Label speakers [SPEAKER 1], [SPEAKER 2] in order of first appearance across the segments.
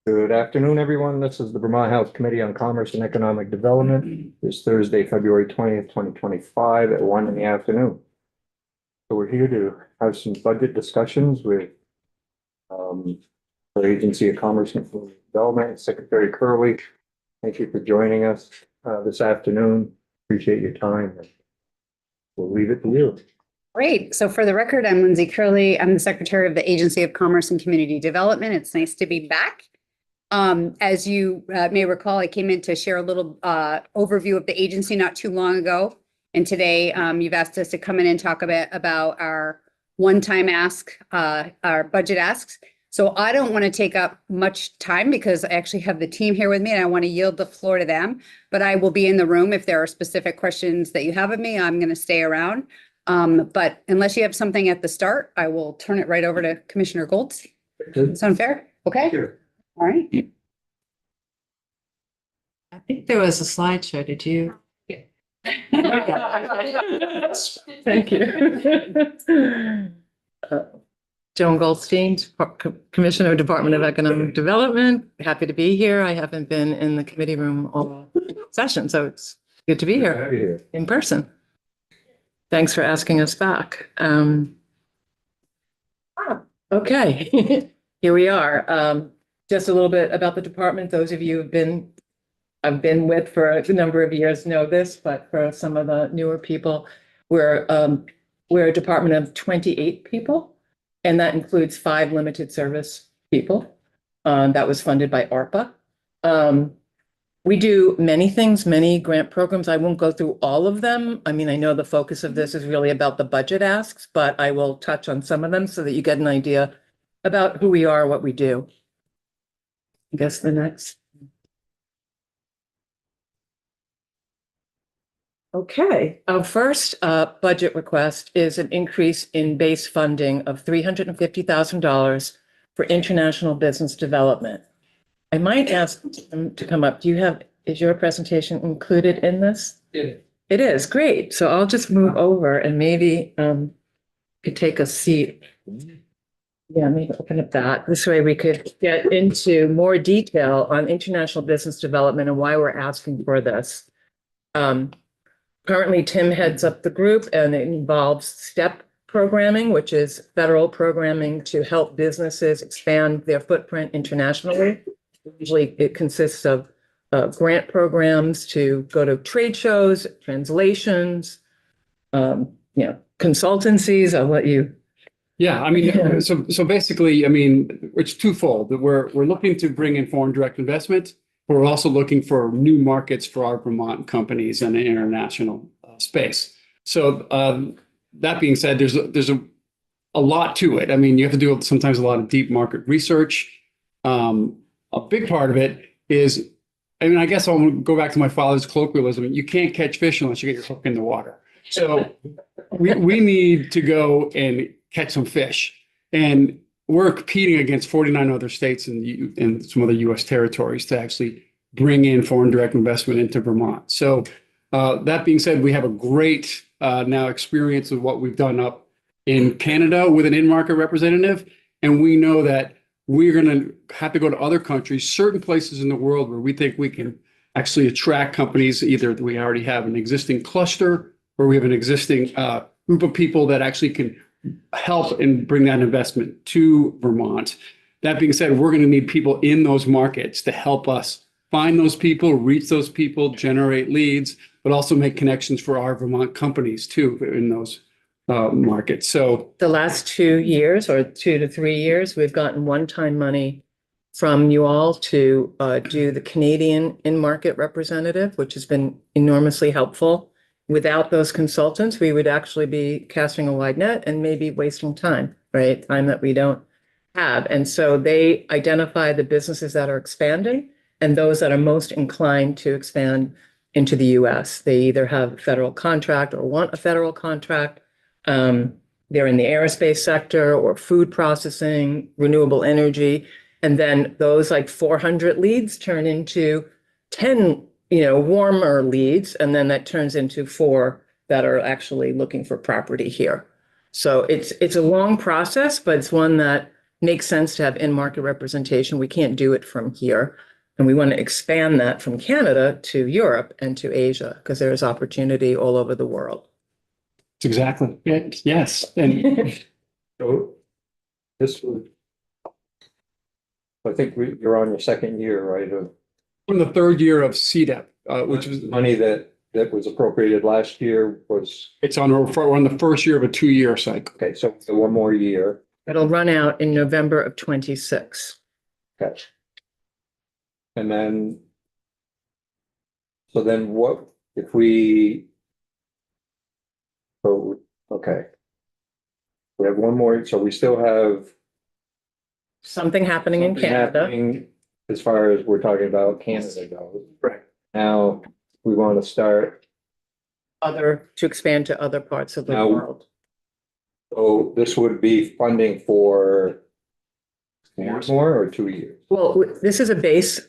[SPEAKER 1] Good afternoon, everyone. This is the Vermont House Committee on Commerce and Economic Development. It's Thursday, February 20th, 2025 at 1 in the afternoon. So we're here to have some budget discussions with the Agency of Commerce and Development, Secretary Curley. Thank you for joining us this afternoon. Appreciate your time. We'll leave it to you.
[SPEAKER 2] Great. So for the record, I'm Lindsay Curley. I'm the Secretary of the Agency of Commerce and Community Development. It's nice to be back. As you may recall, I came in to share a little overview of the agency not too long ago. And today you've asked us to come in and talk a bit about our one-time ask, our budget asks. So I don't want to take up much time because I actually have the team here with me and I want to yield the floor to them. But I will be in the room if there are specific questions that you have of me. I'm going to stay around. But unless you have something at the start, I will turn it right over to Commissioner Goltz. Sound fair? Okay.
[SPEAKER 1] Sure.
[SPEAKER 2] All right.
[SPEAKER 3] I think there was a slideshow. Did you? Thank you. Joan Goldstein, Commissioner of Department of Economic Development. Happy to be here. I haven't been in the committee room all session, so it's good to be here in person. Thanks for asking us back. Okay, here we are. Just a little bit about the department. Those of you I've been with for a number of years know this, but for some of the newer people, we're a department of 28 people, and that includes 5 limited service people. That was funded by ARPA. We do many things, many grant programs. I won't go through all of them. I mean, I know the focus of this is really about the budget asks, but I will touch on some of them so that you get an idea about who we are, what we do. I guess the next. Okay, our first budget request is an increase in base funding of $350,000 for international business development. I might ask them to come up. Is your presentation included in this? It is, great. So I'll just move over and maybe could take a seat. Yeah, maybe open up that. This way we could get into more detail on international business development and why we're asking for this. Currently, Tim heads up the group and it involves STEP programming, which is federal programming to help businesses expand their footprint internationally. Usually it consists of grant programs to go to trade shows, translations, consultancies. I'll let you.
[SPEAKER 4] Yeah, I mean, so basically, I mean, it's twofold. We're looking to bring in foreign direct investment. But we're also looking for new markets for our Vermont companies in the international space. So that being said, there's a lot to it. I mean, you have to do sometimes a lot of deep market research. A big part of it is, I mean, I guess I'll go back to my father's colloquialism. You can't catch fish unless you get your hook in the water. So we need to go and catch some fish. And we're competing against 49 other states and some other U.S. territories to actually bring in foreign direct investment into Vermont. So that being said, we have a great now experience of what we've done up in Canada with an in-market representative. And we know that we're going to have to go to other countries, certain places in the world where we think we can actually attract companies. Either we already have an existing cluster or we have an existing group of people that actually can help and bring that investment to Vermont. That being said, we're going to need people in those markets to help us find those people, reach those people, generate leads, but also make connections for our Vermont companies too in those markets. So
[SPEAKER 3] the last 2 years or 2 to 3 years, we've gotten one-time money from you all to do the Canadian in-market representative, which has been enormously helpful. Without those consultants, we would actually be casting a wide net and maybe wasting time, right? Time that we don't have. And so they identify the businesses that are expanding and those that are most inclined to expand into the US. They either have a federal contract or want a federal contract. They're in the aerospace sector or food processing, renewable energy. And then those like 400 leads turn into 10 warmer leads, and then that turns into 4 that are actually looking for property here. So it's a long process, but it's one that makes sense to have in-market representation. We can't do it from here. And we want to expand that from Canada to Europe and to Asia because there is opportunity all over the world.
[SPEAKER 4] It's exactly, yes. And
[SPEAKER 1] So this would. I think you're on your second year, right, of
[SPEAKER 4] from the third year of CDEP, which was,
[SPEAKER 1] money that was appropriated last year was,
[SPEAKER 4] it's we're on the first year of a 2-year cycle.
[SPEAKER 1] okay, so one more year.
[SPEAKER 3] It'll run out in November of 26.
[SPEAKER 1] Okay. And then. So then what, if we. Oh, okay. We have one more, so we still have.
[SPEAKER 3] Something happening in
[SPEAKER 1] something
[SPEAKER 3] Canada.
[SPEAKER 1] happening as far as we're talking about Canada goes.
[SPEAKER 4] Right.
[SPEAKER 1] Now, we want to start,
[SPEAKER 3] To expand to other parts of the
[SPEAKER 1] Now-
[SPEAKER 3] world.
[SPEAKER 1] so this would be funding for. More or 2 years?
[SPEAKER 3] Well, this is a base,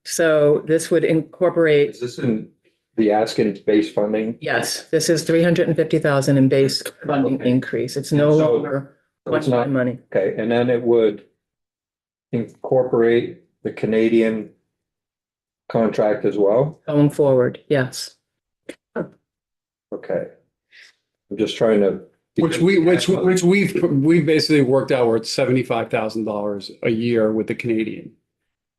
[SPEAKER 3] so this would incorporate,
[SPEAKER 1] Is this in the asking base funding?
[SPEAKER 3] yes, this is 350,000 in base funding
[SPEAKER 1] Okay.
[SPEAKER 3] increase. It's no
[SPEAKER 1] So-
[SPEAKER 3] longer
[SPEAKER 1] So it's not,
[SPEAKER 3] one-time money.
[SPEAKER 1] okay, and then it would incorporate the Canadian contract as well?
[SPEAKER 3] Going forward, yes.
[SPEAKER 1] Okay. I'm just trying to.
[SPEAKER 4] Which we've basically worked out, we're at $75,000 a year with the Canadian.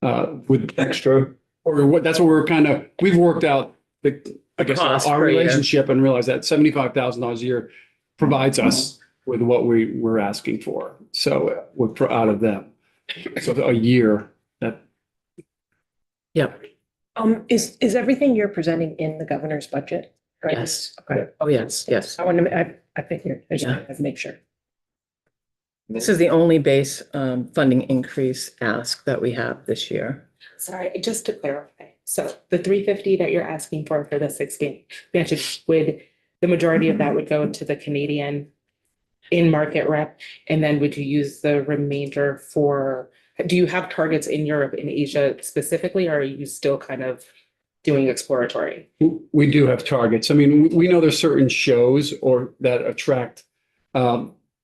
[SPEAKER 4] With
[SPEAKER 1] Extra,
[SPEAKER 4] or what, that's what we've worked out I guess
[SPEAKER 3] cost
[SPEAKER 4] our
[SPEAKER 3] per year.
[SPEAKER 4] relationship and realized that $75,000 a year provides us with what we're asking for. So we're out of them. So a year that,
[SPEAKER 3] Yep,
[SPEAKER 5] Is everything you're presenting in the governor's budget? Right?
[SPEAKER 3] yes.
[SPEAKER 5] Okay.
[SPEAKER 3] Oh, yes, yes.
[SPEAKER 5] I want to, I figured, I just
[SPEAKER 3] Yeah.
[SPEAKER 5] wanted to make sure.
[SPEAKER 3] This is the only base funding increase ask that we have this year.
[SPEAKER 6] Sorry, just to clarify, so the 350 that you're asking for the 16 expansion, would the majority of that would go to the Canadian in-market rep? And then would you use the remainder for, do you have targets in Europe and Asia specifically, or are you still kind of doing exploratory?
[SPEAKER 4] we do have targets. I mean, we know there's certain shows or that attract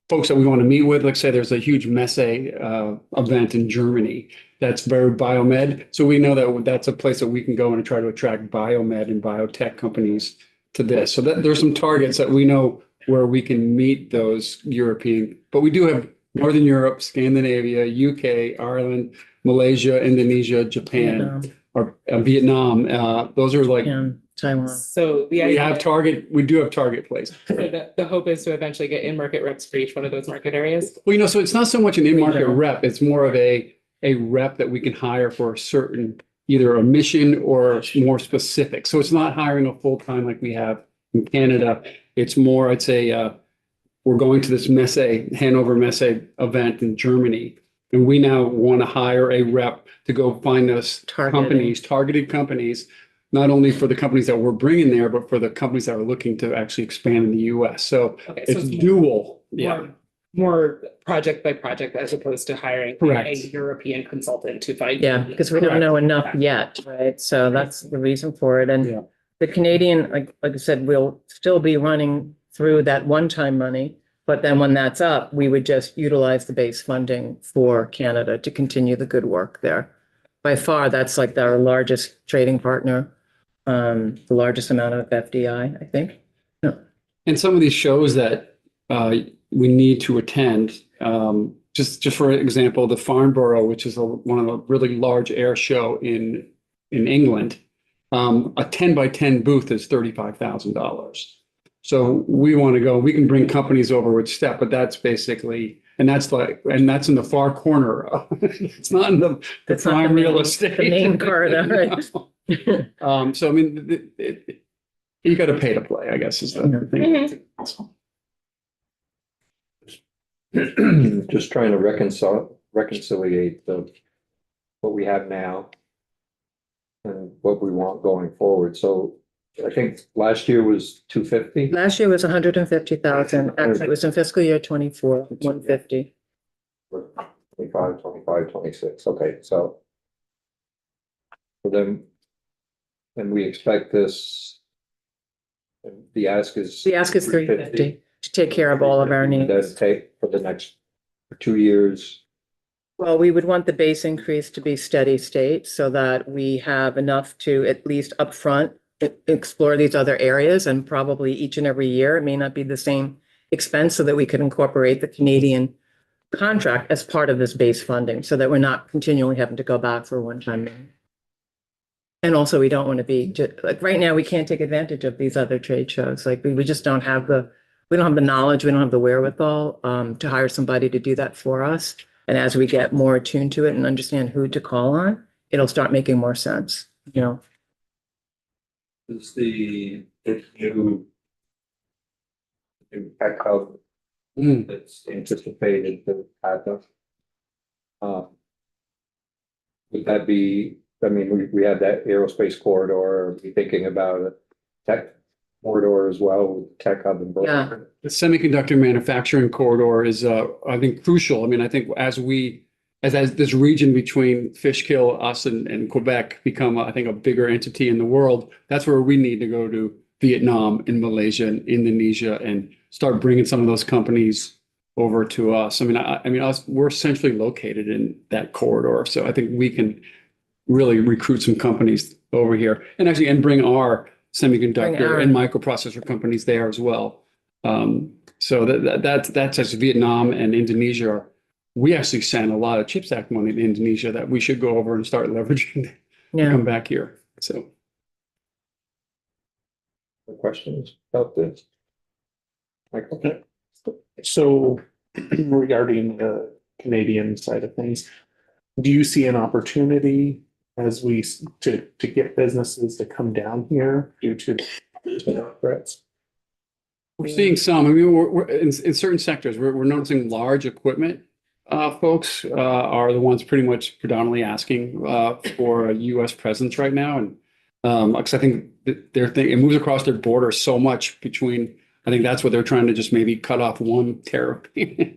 [SPEAKER 4] folks that we want to meet with. Like say there's a huge Messe event in Germany that's very biomed. So we know that that's a place that we can go and try to attract biomed and biotech companies to this. So that there's some targets that we know where we can meet those European, but we do have Northern Europe, Scandinavia, UK, Ireland, Malaysia, Indonesia, Japan,
[SPEAKER 3] Vietnam,
[SPEAKER 4] or Vietnam. Those are like,
[SPEAKER 3] Japan, Taiwan.
[SPEAKER 6] So the
[SPEAKER 4] we
[SPEAKER 6] idea,
[SPEAKER 4] have target, we do have target placed.
[SPEAKER 6] so the hope is to eventually get in-market reps for each one of those market areas.
[SPEAKER 4] Well, so it's not so much an in-market
[SPEAKER 3] Regional.
[SPEAKER 4] rep, it's more of a rep that we can hire for a certain, either a mission or more specific. So it's not hiring a full-time like we have in Canada. It's more, I'd say, we're going to this Messe, Hanover Messe event in Germany. And we now want to hire a rep to go find us targeted companies, not only for the companies that we're bringing there, but for the companies that are looking to actually expand in the US. So
[SPEAKER 6] Okay, so
[SPEAKER 4] it's dual.
[SPEAKER 6] more project by project as opposed to hiring
[SPEAKER 4] Correct.
[SPEAKER 6] a European consultant to find.
[SPEAKER 3] Yeah, because we don't know enough yet, right? So that's the reason for it.
[SPEAKER 4] Yeah.
[SPEAKER 3] And the Canadian, like I said, will still be running through that one-time money. But then when that's up, we would just utilize the base funding for Canada to continue the good work there. By far, that's like our largest trading partner, the largest amount of FDI, I think.
[SPEAKER 4] And some of these shows that we need to attend, just for example, the Farnborough, which is one of the really large air show in England, a 10 by 10 booth is $35,000. So we want to go, we can bring companies over with STEP, but that's basically, and that's in the far corner. It's not in the
[SPEAKER 3] It's not the
[SPEAKER 4] prime real
[SPEAKER 3] main-
[SPEAKER 4] estate.
[SPEAKER 3] the main corridor, right?
[SPEAKER 4] So I mean, you got to pay to play, I guess is the thing.
[SPEAKER 1] just trying to reconciliate what we have now and what we want going forward. So I think last year was 250.
[SPEAKER 3] Last year was 150,000. Actually, it was in fiscal year 24, 150.
[SPEAKER 1] 25, 25, 26. Okay, so. Then we expect this. The ask is.
[SPEAKER 3] The ask is 350 to take care of all of our needs.
[SPEAKER 1] Does take for the next 2 years.
[SPEAKER 3] Well, we would want the base increase to be steady state so that we have enough to at least upfront explore these other areas, and probably each and every year, it may not be the same expense, so that we could incorporate the Canadian contract as part of this base funding, so that we're not continually having to go back for one-time money. And also, we don't want to be like right now, we can't take advantage of these other trade shows. Like we just don't have we don't have the knowledge, we don't have the wherewithal to hire somebody to do that for us. And as we get more attuned to it and understand who to call on, it'll start making more sense, you know.
[SPEAKER 1] Is the new tech hub that's anticipated to happen? Would that be, I mean, we have that aerospace corridor, are we thinking about a tech corridor as well with tech hub and Berlin?
[SPEAKER 4] The semiconductor manufacturing corridor is, I think, crucial. I mean, I think as this region between Fishkill, us and Quebec become, I think, a bigger entity in the world, that's where we need to go to Vietnam and Malaysia and Indonesia and start bringing some of those companies over to us. I mean, we're centrally located in that corridor. So I think we can really recruit some companies over here and bring our semiconductor and microprocessor companies there as well. So that's as Vietnam and Indonesia. We actually sent a lot of CHIPS Act money to Indonesia that we should go over and start leveraging to come back here. So,
[SPEAKER 1] Questions about this? Michael?
[SPEAKER 7] So regarding the Canadian side of things, do you see an opportunity as to get businesses to come down here due to threats?
[SPEAKER 4] we're seeing some. I mean, we're in certain sectors. We're noticing large equipment folks are the ones pretty much predominantly asking for a U.S. presence right now, and because I think their thing it moves across their border so much between. I think that's what they're trying to just maybe cut off one tariff.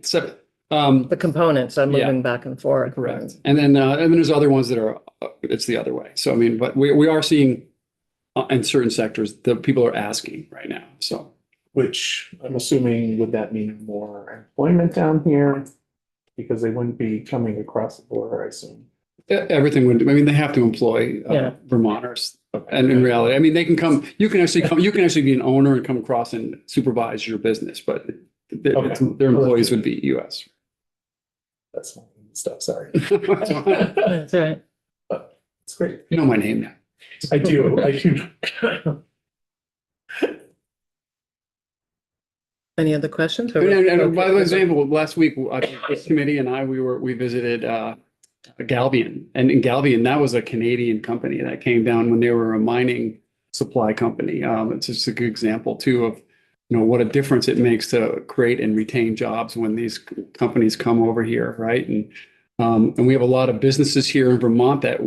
[SPEAKER 4] So
[SPEAKER 3] The components are
[SPEAKER 4] Yeah.
[SPEAKER 3] moving back and forth.
[SPEAKER 4] correct, and then there's other ones that are it's the other way. So I mean, but we are seeing in certain sectors that people are asking right now. So.
[SPEAKER 7] Which I'm assuming, would that mean more employment down here? Because they wouldn't be coming across the border, I assume.
[SPEAKER 4] Everything would, I mean, they have to employ
[SPEAKER 3] Yeah.
[SPEAKER 4] Vermonters. And in reality, I mean, they can come, you can actually be an owner and come across and supervise your business, but their employees would be US.
[SPEAKER 7] That's my stuff, sorry.
[SPEAKER 3] That's right.
[SPEAKER 7] It's great.
[SPEAKER 4] You know my name now.
[SPEAKER 7] I do.
[SPEAKER 3] Any other questions?
[SPEAKER 4] And by example, last week, I think this committee and we visited Galvian. And in Galvian, that was a Canadian company that came down when they were a mining supply company. It's just a good example too of, what a difference it makes to create and retain jobs when these companies come over here, right? And we have a lot of businesses here in Vermont that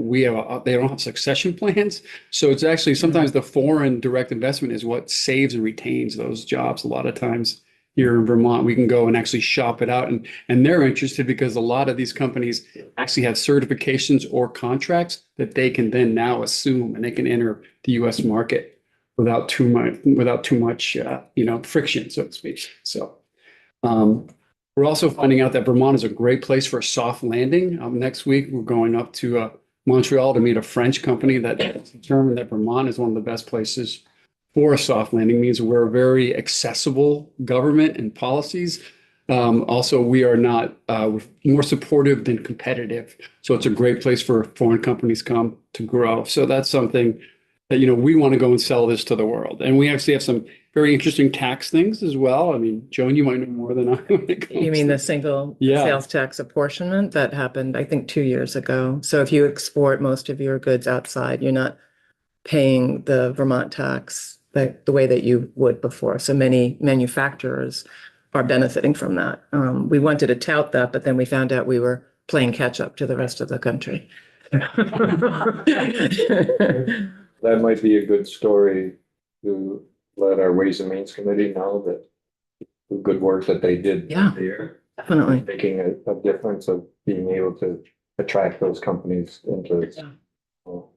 [SPEAKER 4] they don't have succession plans. So it's actually sometimes the foreign direct investment is what saves and retains those jobs. A lot of times here in Vermont, we can go and actually shop it out, and they're interested because a lot of these companies actually have certifications or contracts that they can then now assume, and they can enter the U.S. market without too much friction, so to speak. So. We're also finding out that Vermont is a great place for a soft landing. Next week, we're going up to Montreal to meet a French company that has determined that Vermont is one of the best places for a soft landing. Means we're a very accessible government and policies. Also, we are not more supportive than competitive. So it's a great place for foreign companies come to grow. So that's something that, we want to go and sell this to the world. And we actually have some very interesting tax things as well. I mean, Joan, you might know more than I.
[SPEAKER 3] You mean the single sales tax apportionment that happened, I think, 2 years ago. So if you export most of your goods outside, you're not paying the Vermont tax the way that you would before. So many manufacturers are benefiting from that. We wanted to tout that, but then we found out we were playing catch up to the rest of the country.
[SPEAKER 1] That might be a good story to let our Ways and Means Committee know that the good work that they did there.
[SPEAKER 3] Definitely.
[SPEAKER 1] Making a difference of being able to attract those companies into it.
[SPEAKER 3] You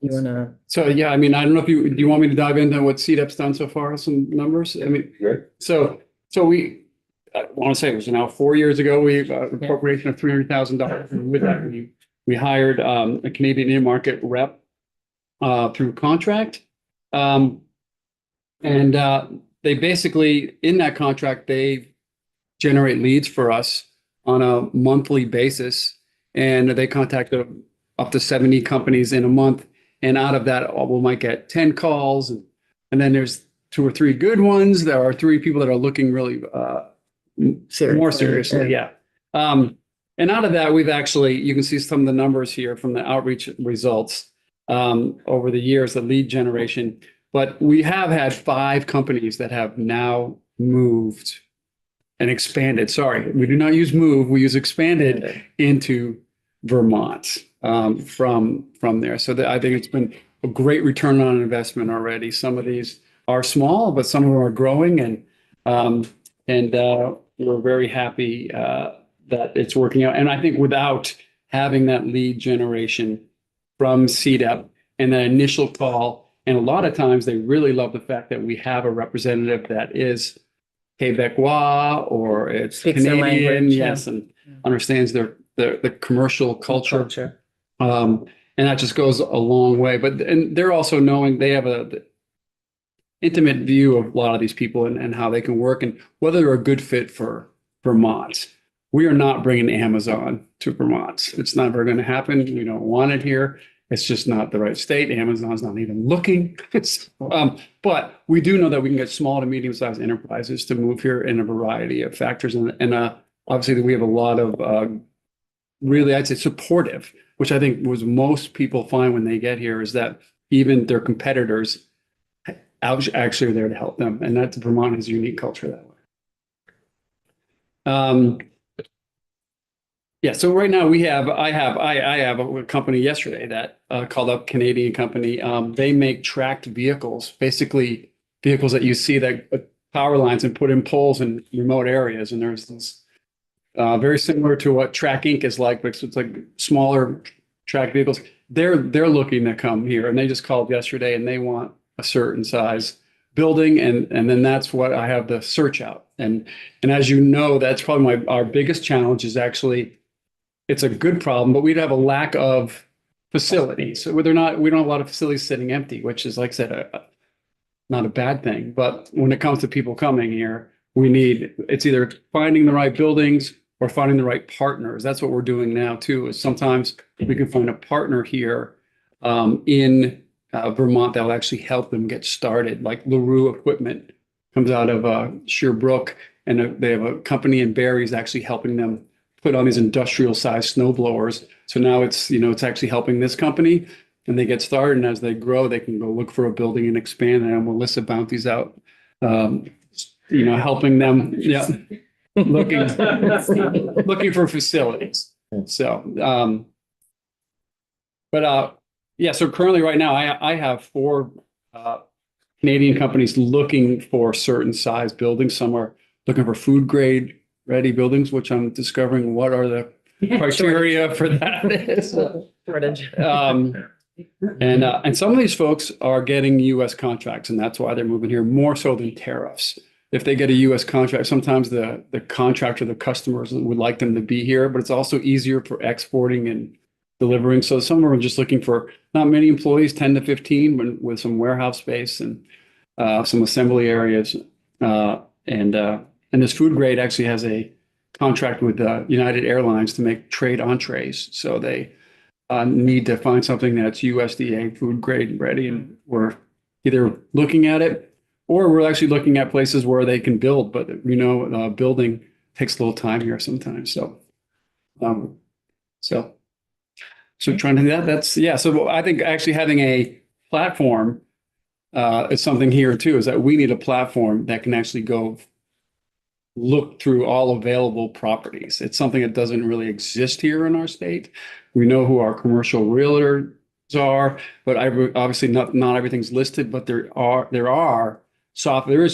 [SPEAKER 3] wanna?
[SPEAKER 4] So, yeah, I mean, I don't know if do you want me to dive into what CDEP's done so far, some numbers? I mean,
[SPEAKER 1] Good.
[SPEAKER 4] so we, I want to say it was now 4 years ago, we appropriation of $300,000. And with that, we hired a Canadian in-market rep through contract. They basically, in that contract, they generate leads for us on a monthly basis. And they contacted up to 70 companies in a month. And out of that, we might get 10 calls. And then there's 2 or 3 good ones. There are 3 people that are looking really more seriously. Yeah. And out of that, we've actually, you can see some of the numbers here from the outreach results over the years, the lead generation. But we have had 5 companies that have now moved and expanded. Sorry, we do not use move, we use expanded into Vermont from there. So I think it's been a great return on investment already. Some of these are small, but some of them are growing, and we're very happy that it's working out. And I think without having that lead generation from CDEP and that initial call, and a lot of times they really love the fact that we have a representative that is Quebecois or it's
[SPEAKER 3] Speaks their
[SPEAKER 4] Canadian,
[SPEAKER 3] language,
[SPEAKER 4] yes, and understands the commercial culture. And that just goes a long way. And they're also knowing they have the intimate view of a lot of these people and how they can work and whether they're a good fit for Vermont. We are not bringing Amazon to Vermont. It's never going to happen. We don't want it here. It's just not the right state. Amazon's not even looking. But we do know that we can get small to medium-sized enterprises to move here in a variety of factors. And obviously we have a lot of really, I'd say, supportive, which I think was most people find when they get here is that even their competitors actually are there to help them. And that Vermont has a unique culture that way. Yeah, so right now I have a company yesterday that called up Canadian company. They make tracked vehicles, basically vehicles that you see that power lines and put in poles in remote areas. And there's this very similar to what Track Inc. is like, but it's like smaller tracked vehicles. They're looking to come here, and they just called yesterday, and they want a certain size building, and then that's what I have the search out. And as you know, that's probably our biggest challenge is actually. It's a good problem, but we'd have a lack of facilities. So we don't have a lot of facilities sitting empty, which is, like I said, not a bad thing. But when it comes to people coming here, it's either finding the right buildings or finding the right partners. That's what we're doing now too, is sometimes we can find a partner here in Vermont that will actually help them get started. Like LaRue Equipment comes out of Sherbrooke, and they have a company in Barrie's actually helping them put on these industrial sized snow blowers. So now it's actually helping this company, and they get started. And as they grow, they can go look for a building and expand. And Melissa Bounty's out, helping them, looking for facilities. So, so currently right now I have 4 Canadian companies looking for certain size buildings. Some are looking for food grade ready buildings, which I'm discovering what are the criteria for that is.
[SPEAKER 3] Shortage.
[SPEAKER 4] And some of these folks are getting U.S. contracts, and that's why they're moving here more so than tariffs. If they get a U.S. contract, sometimes the contractor, the customers would like them to be here, but it's also easier for exporting and delivering. So some of them are just looking for not many employees, 10 to 15, but with some warehouse space and some assembly areas. And this food grade actually has a contract with United Airlines to make trade entrees. So they need to find something that's USDA food grade ready. And we're either looking at it or we're actually looking at places where they can build. But, building takes a little time here sometimes. So trying to do that, So I think actually having a platform is something here too, is that we need a platform that can actually go look through all available properties. It's something that doesn't really exist here in our state. We know who our commercial realtors are, but obviously not everything's listed, but there is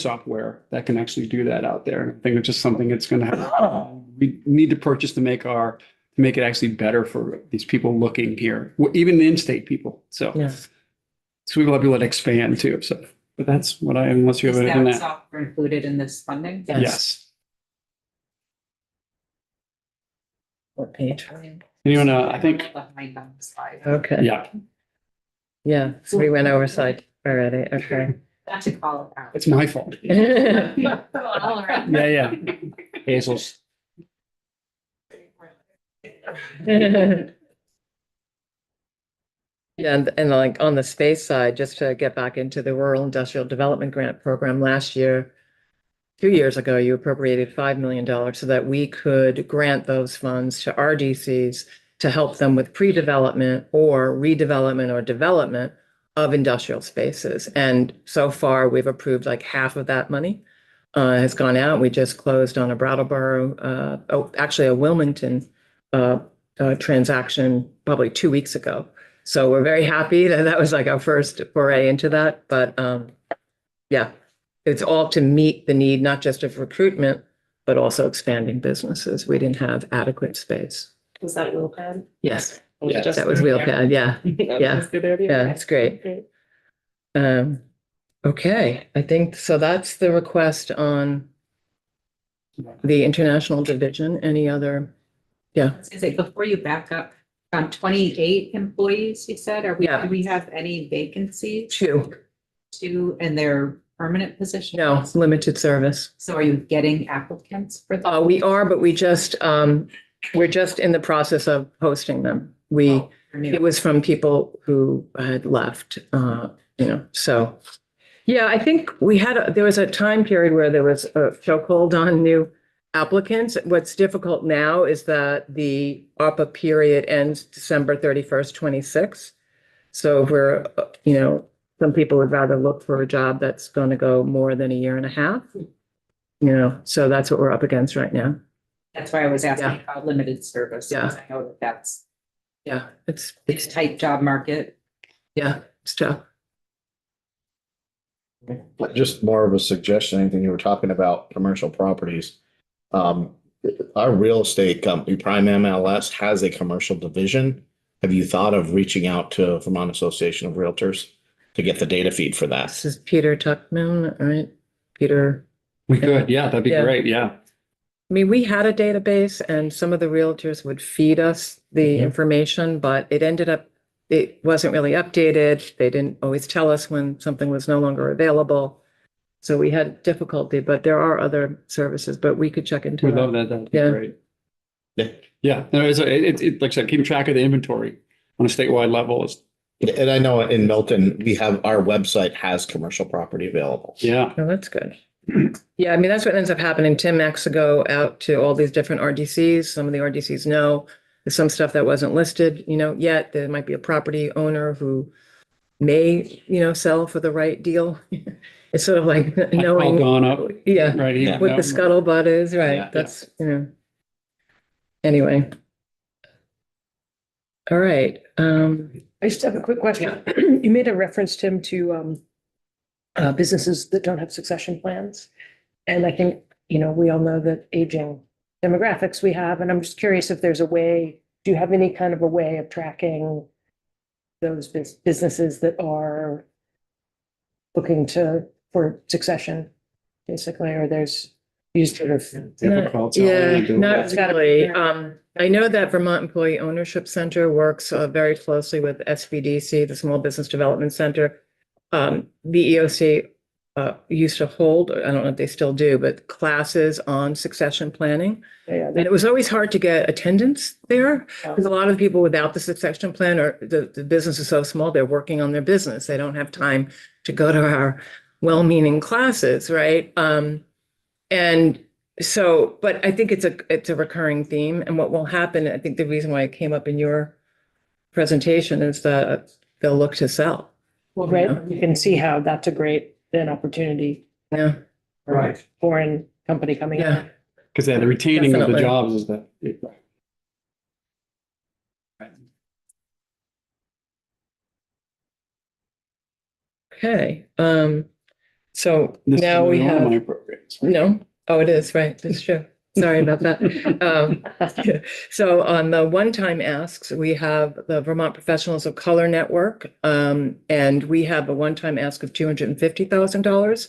[SPEAKER 4] software that can actually do that out there. And I think it's just something that's going to happen. We need to purchase to make it actually better for these people looking here, even in-state people. So, so we have people that expand too. So, but that's what unless you have anything
[SPEAKER 8] Is that software included in this funding?
[SPEAKER 4] Yes.
[SPEAKER 3] What page?
[SPEAKER 4] Anyone, I think,
[SPEAKER 6] Behind on the slide.
[SPEAKER 3] Okay,
[SPEAKER 4] yeah,
[SPEAKER 3] yeah, so we went overside already, okay.
[SPEAKER 6] Not to call it out.
[SPEAKER 4] it's my fault.
[SPEAKER 6] All right.
[SPEAKER 4] Yeah, yeah. Hazel's.
[SPEAKER 3] Yeah, and like on the space side, just to get back into the Rural Industrial Development Grant Program last year, 2 years ago, you appropriated $5 million so that we could grant those funds to RDCs to help them with pre-development or redevelopment or development of industrial spaces. And so far, we've approved like half of that money has gone out. We just closed on a Brattleboro, actually a Wilmington transaction probably 2 weeks ago. So we're very happy that that was like our first foray into that. But yeah, it's all to meet the need, not just of recruitment, but also expanding businesses. We didn't have adequate space.
[SPEAKER 5] Was that Wilpad?
[SPEAKER 3] Yes,
[SPEAKER 4] Yeah,
[SPEAKER 3] that was Wheelpad. Yeah, yeah, yeah, that's great. Okay, I think, so that's the request on the international division. Any other? Yeah,
[SPEAKER 8] Is it before you back up, 28 employees, you said,
[SPEAKER 3] Yeah.
[SPEAKER 8] do we have any vacancies
[SPEAKER 3] and
[SPEAKER 8] in their permanent position?
[SPEAKER 3] no, limited service.
[SPEAKER 8] So are you getting applicants for that?
[SPEAKER 3] We are, but we're just in the process of posting them. It was from people who had left, so. Yeah, I think there was a time period where there was a chokehold on new applicants. What's difficult now is that the ARPA period ends December 31st, 26. So we're, some people would rather look for a job that's going to go more than a year and a half. So that's what we're up against right now.
[SPEAKER 8] That's why I was asking
[SPEAKER 3] Yeah.
[SPEAKER 8] about limited service.
[SPEAKER 3] Yeah.
[SPEAKER 8] because I know that that's
[SPEAKER 3] Yeah, it's
[SPEAKER 8] a tight job market.
[SPEAKER 3] yeah, it's tough.
[SPEAKER 9] Just more of a suggestion, anything you were talking about, commercial properties. Our real estate company, Prime MLS, has a commercial division. Have you thought of reaching out to Vermont Association of Realtors to get the data feed for that?
[SPEAKER 3] This is Peter Tuckman, right? Peter.
[SPEAKER 4] We could, yeah, that'd be
[SPEAKER 3] Yeah.
[SPEAKER 4] great, yeah.
[SPEAKER 3] I mean, we had a database and some of the realtors would feed us the information, but it wasn't really updated. They didn't always tell us when something was no longer available. So we had difficulty, but there are other services, but we could check into
[SPEAKER 4] We'd love
[SPEAKER 3] that.
[SPEAKER 4] that, that'd be
[SPEAKER 3] Yeah.
[SPEAKER 4] great.
[SPEAKER 9] Yeah.
[SPEAKER 4] Yeah, no, like I said, keeping track of the inventory on a statewide level is,
[SPEAKER 9] And I know in Milton, our website has commercial property available.
[SPEAKER 4] yeah.
[SPEAKER 3] Oh, that's good. Yeah, I mean, that's what ends up happening. Tim Max to go out to all these different RDCs. Some of the RDCs know there's some stuff that wasn't listed, yet. There might be a property owner who may, sell for the right deal. It's sort of like
[SPEAKER 4] All
[SPEAKER 3] knowing,
[SPEAKER 4] gone up,
[SPEAKER 3] yeah,
[SPEAKER 4] right?
[SPEAKER 9] Yeah.
[SPEAKER 3] what the scuttlebutt is,
[SPEAKER 9] Yeah.
[SPEAKER 3] right? That's, anyway. All right,
[SPEAKER 5] I just have a quick question. You made a reference, Tim, to businesses that don't have succession plans. And I think, we all know that aging demographics we have, and I'm just curious if there's a way, do you have any kind of a way of tracking those businesses that are looking for succession, basically, or there's used sort of.
[SPEAKER 4] Difficult.
[SPEAKER 3] yeah,
[SPEAKER 4] So,
[SPEAKER 3] not really. I know that Vermont Employee Ownership Center works very closely with SBDC, the Small Business Development Center. The EOC used to hold, I don't know if they still do, but classes on succession planning.
[SPEAKER 5] Yeah,
[SPEAKER 3] And it was always hard to get attendance there because a lot of the people without the succession plan or the business is so small, they're working on their business. They don't have time to go to our well-meaning classes, right? And so, but I think it's a recurring theme. And what will happen, I think the reason why it came up in your presentation is that they'll look to sell.
[SPEAKER 5] Well, right, you can see how that's a great then opportunity
[SPEAKER 3] Yeah,
[SPEAKER 5] for a foreign company coming
[SPEAKER 3] yeah.
[SPEAKER 5] in.
[SPEAKER 4] because the retaining of the
[SPEAKER 3] Definitely.
[SPEAKER 4] jobs is that.
[SPEAKER 3] Okay, so
[SPEAKER 4] This is
[SPEAKER 3] now we
[SPEAKER 4] one of
[SPEAKER 3] have,
[SPEAKER 4] my programs.
[SPEAKER 3] no, oh, it is, right, that's true. Sorry about that. So on the one-time asks, we have the Vermont Professionals of Color Network, and we have a one-time ask of $250,000.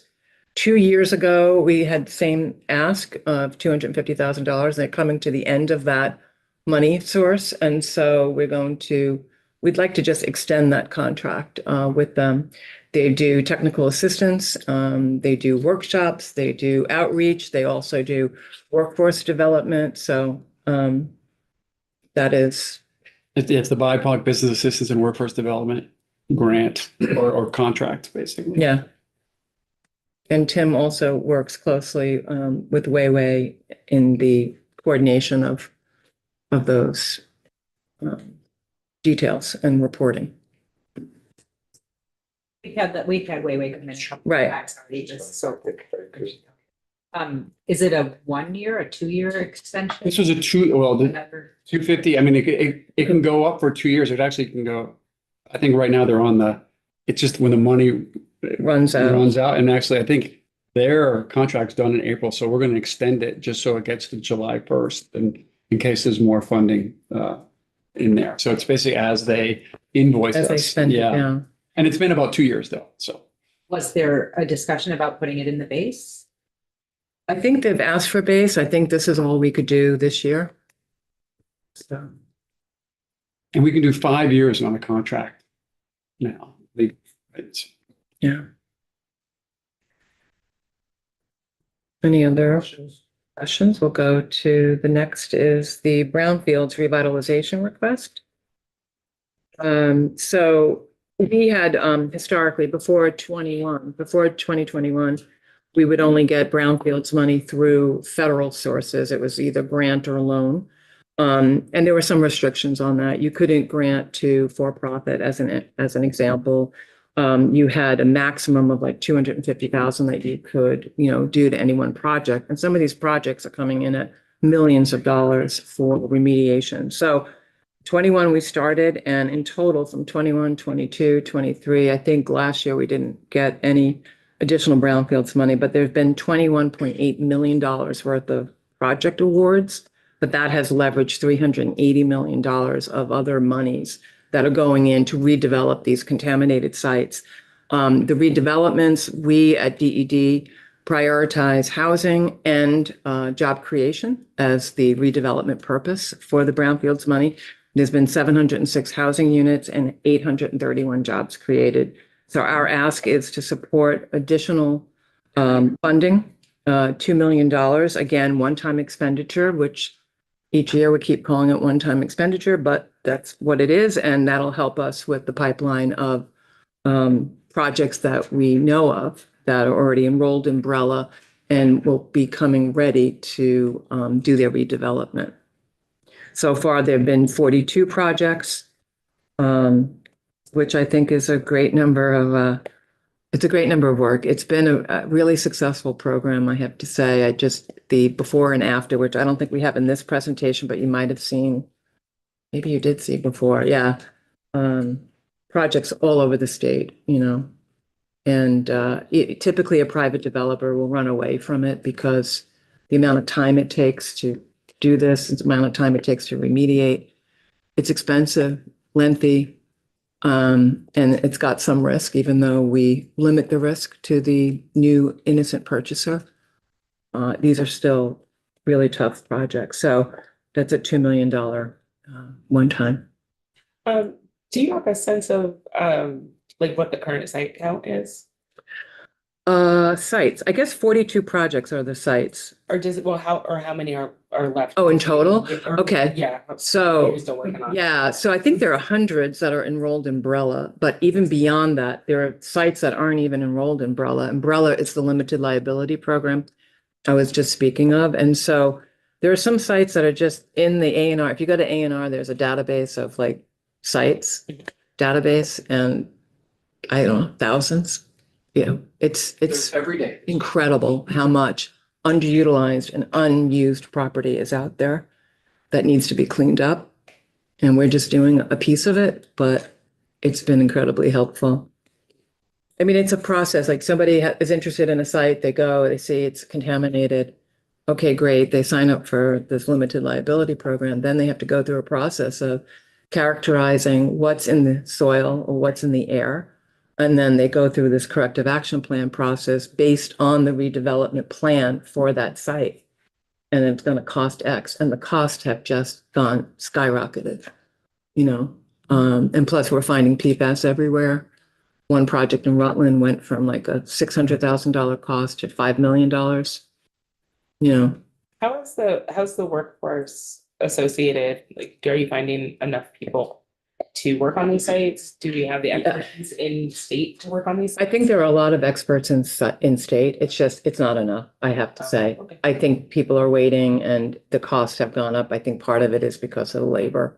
[SPEAKER 3] 2 years ago, we had the same ask of $250,000. They're coming to the end of that money source. And so we'd like to just extend that contract with them. They do technical assistance, they do workshops, they do outreach, they also do workforce development. So that is,
[SPEAKER 4] It's the BIPOC Business Assistance and Workforce Development Grant or contract, basically.
[SPEAKER 3] yeah. And Tim also works closely with Weiwei in the coordination of those details and reporting.
[SPEAKER 8] We've had Weiwei come in a couple
[SPEAKER 3] Right.
[SPEAKER 8] of times already, just so. Is it a 1 year, a 2 year extension?
[SPEAKER 4] This was a the
[SPEAKER 8] Never-
[SPEAKER 4] 250, I mean, it can go up for 2 years. It actually can go, I think right now they're on it's just when the money
[SPEAKER 3] Runs out.
[SPEAKER 4] runs out. And actually, I think their contract's done in April, so we're going to extend it just so it gets to July 1st and in case there's more funding in there. So it's basically as they invoice
[SPEAKER 3] As they
[SPEAKER 4] us.
[SPEAKER 3] spend it
[SPEAKER 4] Yeah.
[SPEAKER 3] down.
[SPEAKER 4] And it's been about 2 years though, so.
[SPEAKER 8] Was there a discussion about putting it in the base?
[SPEAKER 3] I think they've asked for base. I think this is all we could do this year. So,
[SPEAKER 4] And we can do 5 years on a contract now. It's
[SPEAKER 3] yeah. Any other questions? We'll go to the next is the Brownfields revitalization request. So we had historically before 2021, we would only get brownfields money through federal sources. It was either grant or loan. And there were some restrictions on that. You couldn't grant to for-profit as an example. You had a maximum of like 250,000 that you could, do to any one project. And some of these projects are coming in at millions of dollars for remediation. So 21 we started, and in total from 21, 22, 23, I think last year we didn't get any additional brownfields money, but there's been $21.8 million worth of project awards, but that has leveraged $380 million of other monies that are going in to redevelop these contaminated sites. The redevelopments, we at DED prioritize housing and job creation as the redevelopment purpose for the brownfields money. There's been 706 housing units and 831 jobs created. So our ask is to support additional funding, $2 million, again, one-time expenditure, which each year we keep calling it one-time expenditure, but that's what it is. And that'll help us with the pipeline of projects that we know of that are already enrolled in BRELA and will be coming ready to do their redevelopment. So far, there have been 42 projects, which I think is a great number of, it's a great number of work. It's been a really successful program, I have to say. The before and after, which I don't think we have in this presentation, but you might have seen, maybe you did see before, yeah. Projects all over the state, and typically a private developer will run away from it because the amount of time it takes to do this, the amount of time it takes to remediate, it's expensive, lengthy, and it's got some risk, even though we limit the risk to the new innocent purchaser. These are still really tough projects. So that's a $2 million one time.
[SPEAKER 6] Do you have a sense of what the current site count is?
[SPEAKER 3] Sites, I guess 42 projects are the sites.
[SPEAKER 6] Or how many are left?
[SPEAKER 3] Oh, in total?
[SPEAKER 6] Or-
[SPEAKER 3] Okay.
[SPEAKER 6] Yeah.
[SPEAKER 3] So,
[SPEAKER 6] You're still working on it.
[SPEAKER 3] yeah, so I think there are hundreds that are enrolled in BRELA, but even beyond that, there are sites that aren't even enrolled in BRELA. And BRELA is the limited liability program I was just speaking of. And so there are some sites that are just in the A&R. If you go to A&R, there's a database of sites database, and I don't know, thousands. It's
[SPEAKER 4] every day.
[SPEAKER 3] incredible how much underutilized and unused property is out there that needs to be cleaned up. And we're just doing a piece of it, but it's been incredibly helpful. I mean, it's a process. Like somebody is interested in a site, they go, they see it's contaminated. Okay, great. They sign up for this limited liability program. Then they have to go through a process of characterizing what's in the soil or what's in the air. And then they go through this corrective action plan process based on the redevelopment plan for that site. and it's gonna cost X, and the costs have just gone skyrocketed, you know? And plus we're finding PFAS everywhere. One project in Rutland went from like a $600,000 cost to $5 million. You know,
[SPEAKER 6] How's the workforce associated? Like, are you finding enough people to work on these sites? Do we have the expertise in state to work on these?
[SPEAKER 3] I think there are a lot of experts in state. It's just, it's not enough, I have to say.
[SPEAKER 6] Okay.
[SPEAKER 3] I think people are waiting and the costs have gone up. I think part of it is because of the labor.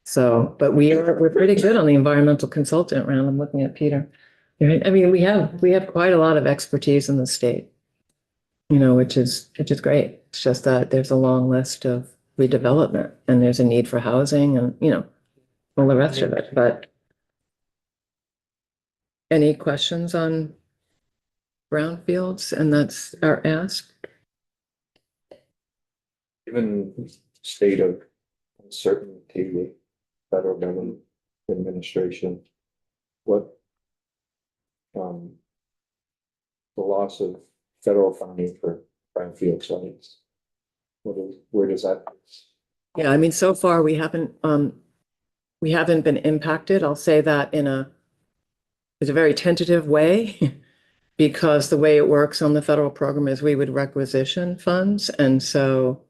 [SPEAKER 3] So, but we're pretty good on the environmental consultant round. I'm looking at Peter. Right? I mean, we have quite a lot of expertise in the state, you know, which is great. It's just that there's a long list of redevelopment and there's a need for housing and, you know, all the rest of it. But any questions on brownfields? And that's our ask.
[SPEAKER 1] Given state of uncertainty with federal government administration, what the loss of federal funding for brownfield sites, where does that?
[SPEAKER 3] Yeah, I mean, so far we haven't been impacted. I'll say that it's a very tentative way because the way it works on the federal program is we would requisition funds. And so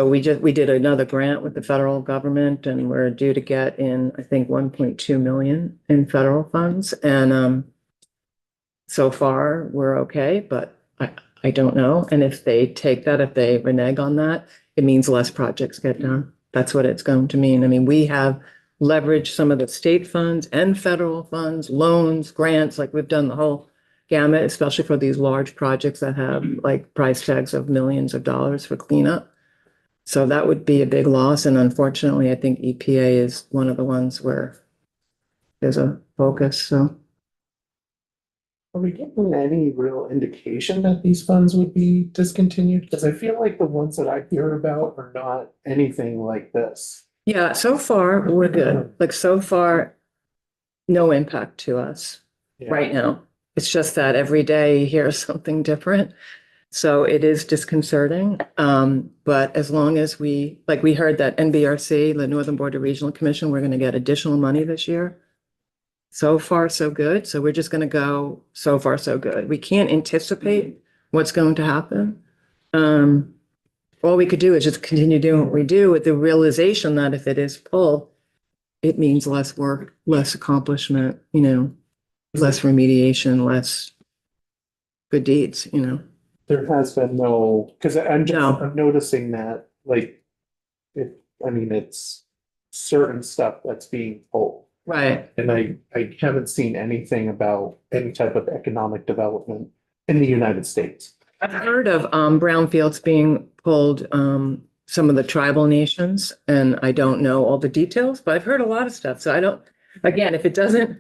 [SPEAKER 3] we did another grant with the federal government and we're due to get in, I think, 1.2 million in federal funds. And so far we're okay, but I don't know. And if they take that, if they renege on that, it means less projects get done. That's what it's going to mean. I mean, we have leveraged some of the state funds and federal funds, loans, grants, like we've done the whole gamut, especially for these large projects that have like price tags of millions of dollars for cleanup. So that would be a big loss. And unfortunately, I think EPA is one of the ones where there's a focus. So
[SPEAKER 7] Are we getting any real indication that these funds would be discontinued? Because I feel like the ones that I hear about are not anything like this.
[SPEAKER 3] yeah, so far we're good. Like so far, no impact to us right now. It's just that every day you hear something different. So it is disconcerting. But as long as we heard that NBRC, the Northern Border Regional Commission, we're going to get additional money this year. So far, so good. So we're just going to go so far, so good. We can't anticipate what's going to happen. All we could do is just continue doing what we do with the realization that if it is pulled, it means less work, less accomplishment, you know, less remediation, less good deeds, you know.
[SPEAKER 7] There has been no, because I'm
[SPEAKER 3] No.
[SPEAKER 7] noticing that, like, it's certain stuff that's being pulled.
[SPEAKER 3] Right.
[SPEAKER 7] And I haven't seen anything about any type of economic development in the United States.
[SPEAKER 3] I've heard of brownfields being pulled, some of the tribal nations, and I don't know all the details, but I've heard a lot of stuff. So I don't, again, if it doesn't,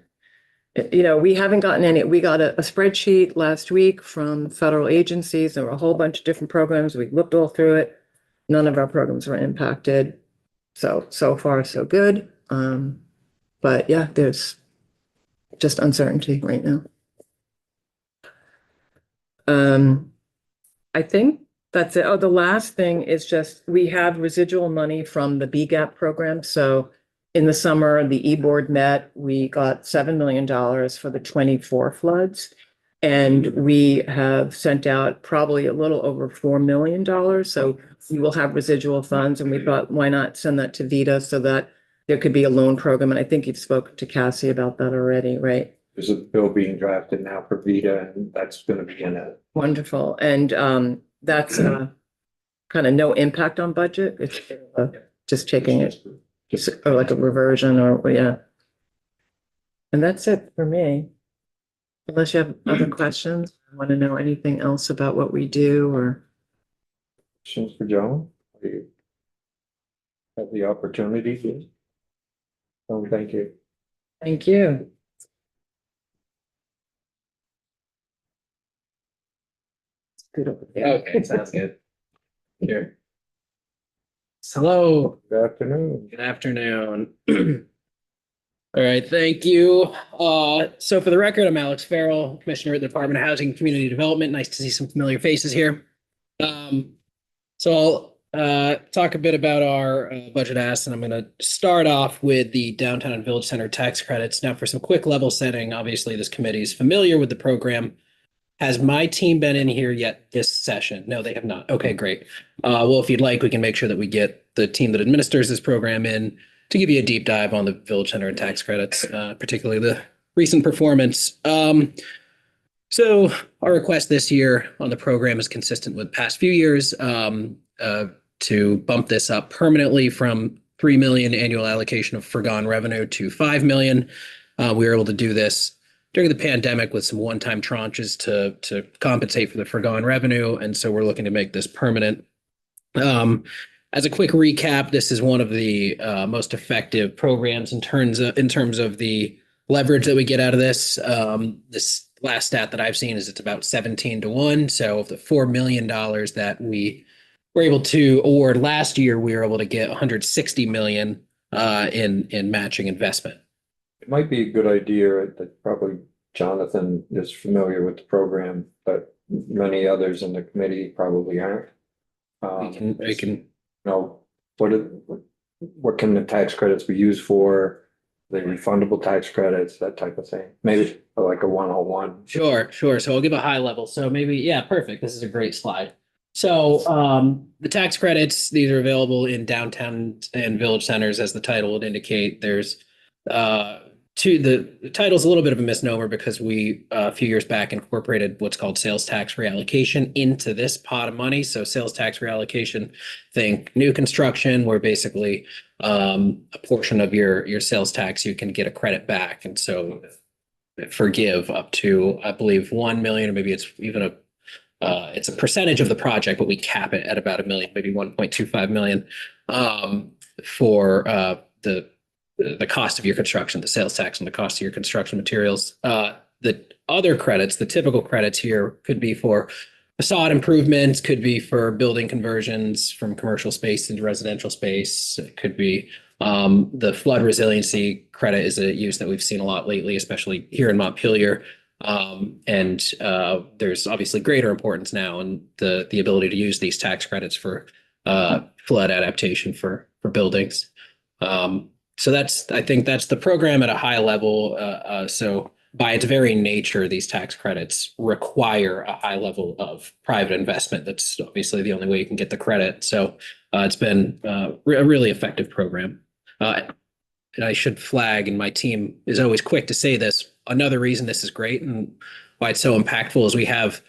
[SPEAKER 3] you know, we haven't gotten any, we got a spreadsheet last week from federal agencies. There were a whole bunch of different programs. We looked all through it. None of our programs were impacted. So far, so good. But yeah, there's just uncertainty right now. I think that's it. Oh, the last thing is just, we have residual money from the BGAP program. So in the summer, the e-board met, we got $7 million for the 24 floods. And we have sent out probably a little over $4 million. So we will have residual funds and we thought, why not send that to VITA so that there could be a loan program. And I think you've spoken to Cassie about that already, right?
[SPEAKER 1] There's a bill being drafted now for VITA, and that's gonna be in a.
[SPEAKER 3] Wonderful. And that's kind of no impact on budget. It's just taking it, or like a reversion or, yeah. And that's it for me. Unless you have other questions, want to know anything else about what we do or.
[SPEAKER 1] Questions for Joan? Do you have the opportunity? Oh, thank you.
[SPEAKER 3] Thank you. Good over there.
[SPEAKER 10] Okay, sounds good. Here. Hello,
[SPEAKER 1] Good afternoon.
[SPEAKER 10] good afternoon. All right, thank you. So for the record, I'm Alex Farrell, Commissioner at the Department of Housing and Community Development. Nice to see some familiar faces here. So I'll talk a bit about our budget asks, and I'm going to start off with the downtown and village center tax credits. Now, for some quick level setting, obviously this committee is familiar with the program. Has my team been in here yet this session? No, they have not. Okay, great. Well, if you'd like, we can make sure that we get the team that administers this program in to give you a deep dive on the village center and tax credits, particularly the recent performance. So our request this year on the program is consistent with past few years to bump this up permanently from 3 million annual allocation of forgone revenue to 5 million. We were able to do this during the pandemic with some one-time tranches to compensate for the forgone revenue. And so we're looking to make this permanent. As a quick recap, this is one of the most effective programs in terms of the leverage that we get out of this. This last stat that I've seen is it's about 17-1. So of the $4 million that we were able to award last year, we were able to get 160 million in matching investment.
[SPEAKER 1] It might be a good idea that probably Jonathan is familiar with the program, but many others in the committee probably aren't.
[SPEAKER 10] We can
[SPEAKER 1] You know, what can the tax credits be used for? The refundable tax credits, that type of thing. Maybe like a 101.
[SPEAKER 10] Sure. So I'll give a high level. So maybe, yeah, perfect. This is a great slide. So the tax credits, these are available in downtown and village centers, as the title would indicate. There's the title's a little bit of a misnomer because we a few years back incorporated what's called sales tax reallocation into this pot of money. So sales tax reallocation, think new construction, where basically a portion of your sales tax you can get a credit back, and so forgive up to, I believe, 1 million, or maybe it's even it's a percentage of the project, but we cap it at about 1 million, maybe 1.25 million for the cost of your construction, the sales tax and the cost of your construction materials. The other credits, the typical credits here, could be for facade improvements, could be for building conversions from commercial space into residential space. It could be the flood resiliency credit is a use that we've seen a lot lately, especially here in Montpelier. And there's obviously greater importance now in the ability to use these tax credits for flood adaptation for buildings. So I think that's the program at a high level. So by its very nature, these tax credits require a high level of private investment. That's obviously the only way you can get the credit. So it's been a really effective program. And I should flag, and my team is always quick to say this, another reason this is great and why it's so impactful is we have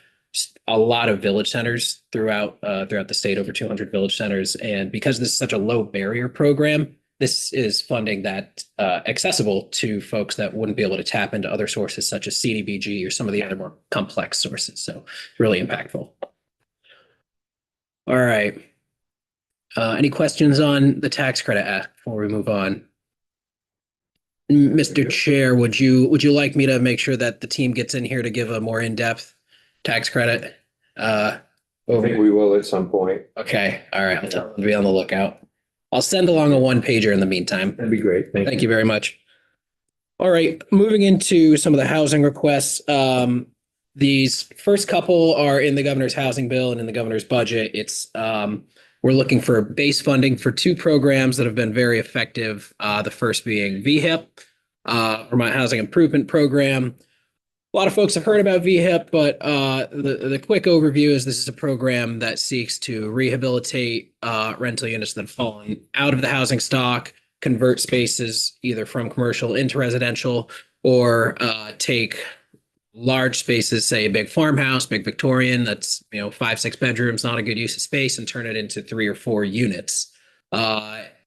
[SPEAKER 10] a lot of village centers throughout the state, over 200 village centers. And because this is such a low barrier program, this is funding that accessible to folks that wouldn't be able to tap into other sources such as CDBG or some of the other more complex sources. So it's really impactful. All right. Any questions on the tax credit act before we move on? Mr. Chair, would you like me to make sure that the team gets in here to give a more in-depth tax credit?
[SPEAKER 1] I think we will at some point.
[SPEAKER 10] Okay. All right. I'll tell them to be on the lookout. I'll send along a one-pager in the meantime.
[SPEAKER 1] That'd be great.
[SPEAKER 10] Thank you very much. All right, moving into some of the housing requests. These first couple are in the governor's housing bill and in the governor's budget. It's we're looking for base funding for two programs that have been very effective. The first being VHIP, Vermont Housing Improvement Program. A lot of folks have heard about VHIP, but the quick overview is this is a program that seeks to rehabilitate rental units that have fallen out of the housing stock, convert spaces either from commercial into residential, or take large spaces, say a big farmhouse, big Victorian, that's 5-6 bedrooms, not a good use of space, and turn it into 3 or 4 units.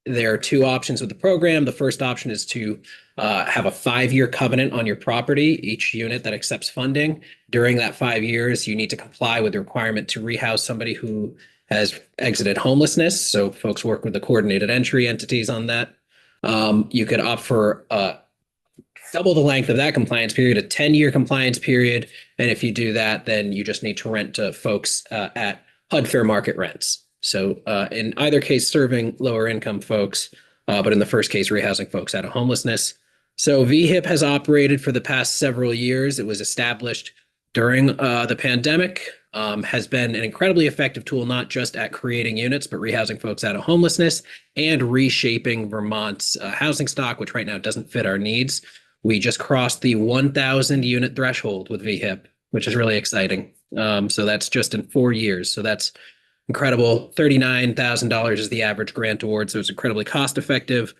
[SPEAKER 10] There are two options with the program. The first option is to have a 5-year covenant on your property, each unit that accepts funding. During that 5 years, you need to comply with the requirement to rehouse somebody who has exited homelessness. So folks work with the coordinated entry entities on that. You could opt for double the length of that compliance period, a 10-year compliance period. And if you do that, then you just need to rent to folks at HUD fair market rents. So in either case, serving lower income folks, but in the first case, rehousing folks out of homelessness. So VHIP has operated for the past several years. It was established during the pandemic. has been an incredibly effective tool, not just at creating units, but rehousing folks out of homelessness and reshaping Vermont's housing stock, which right now doesn't fit our needs. We just crossed the 1,000 unit threshold with VHIP, which is really exciting. So that's just in 4 years. So that's incredible. $39,000 is the average grant award. So it's incredibly cost effective.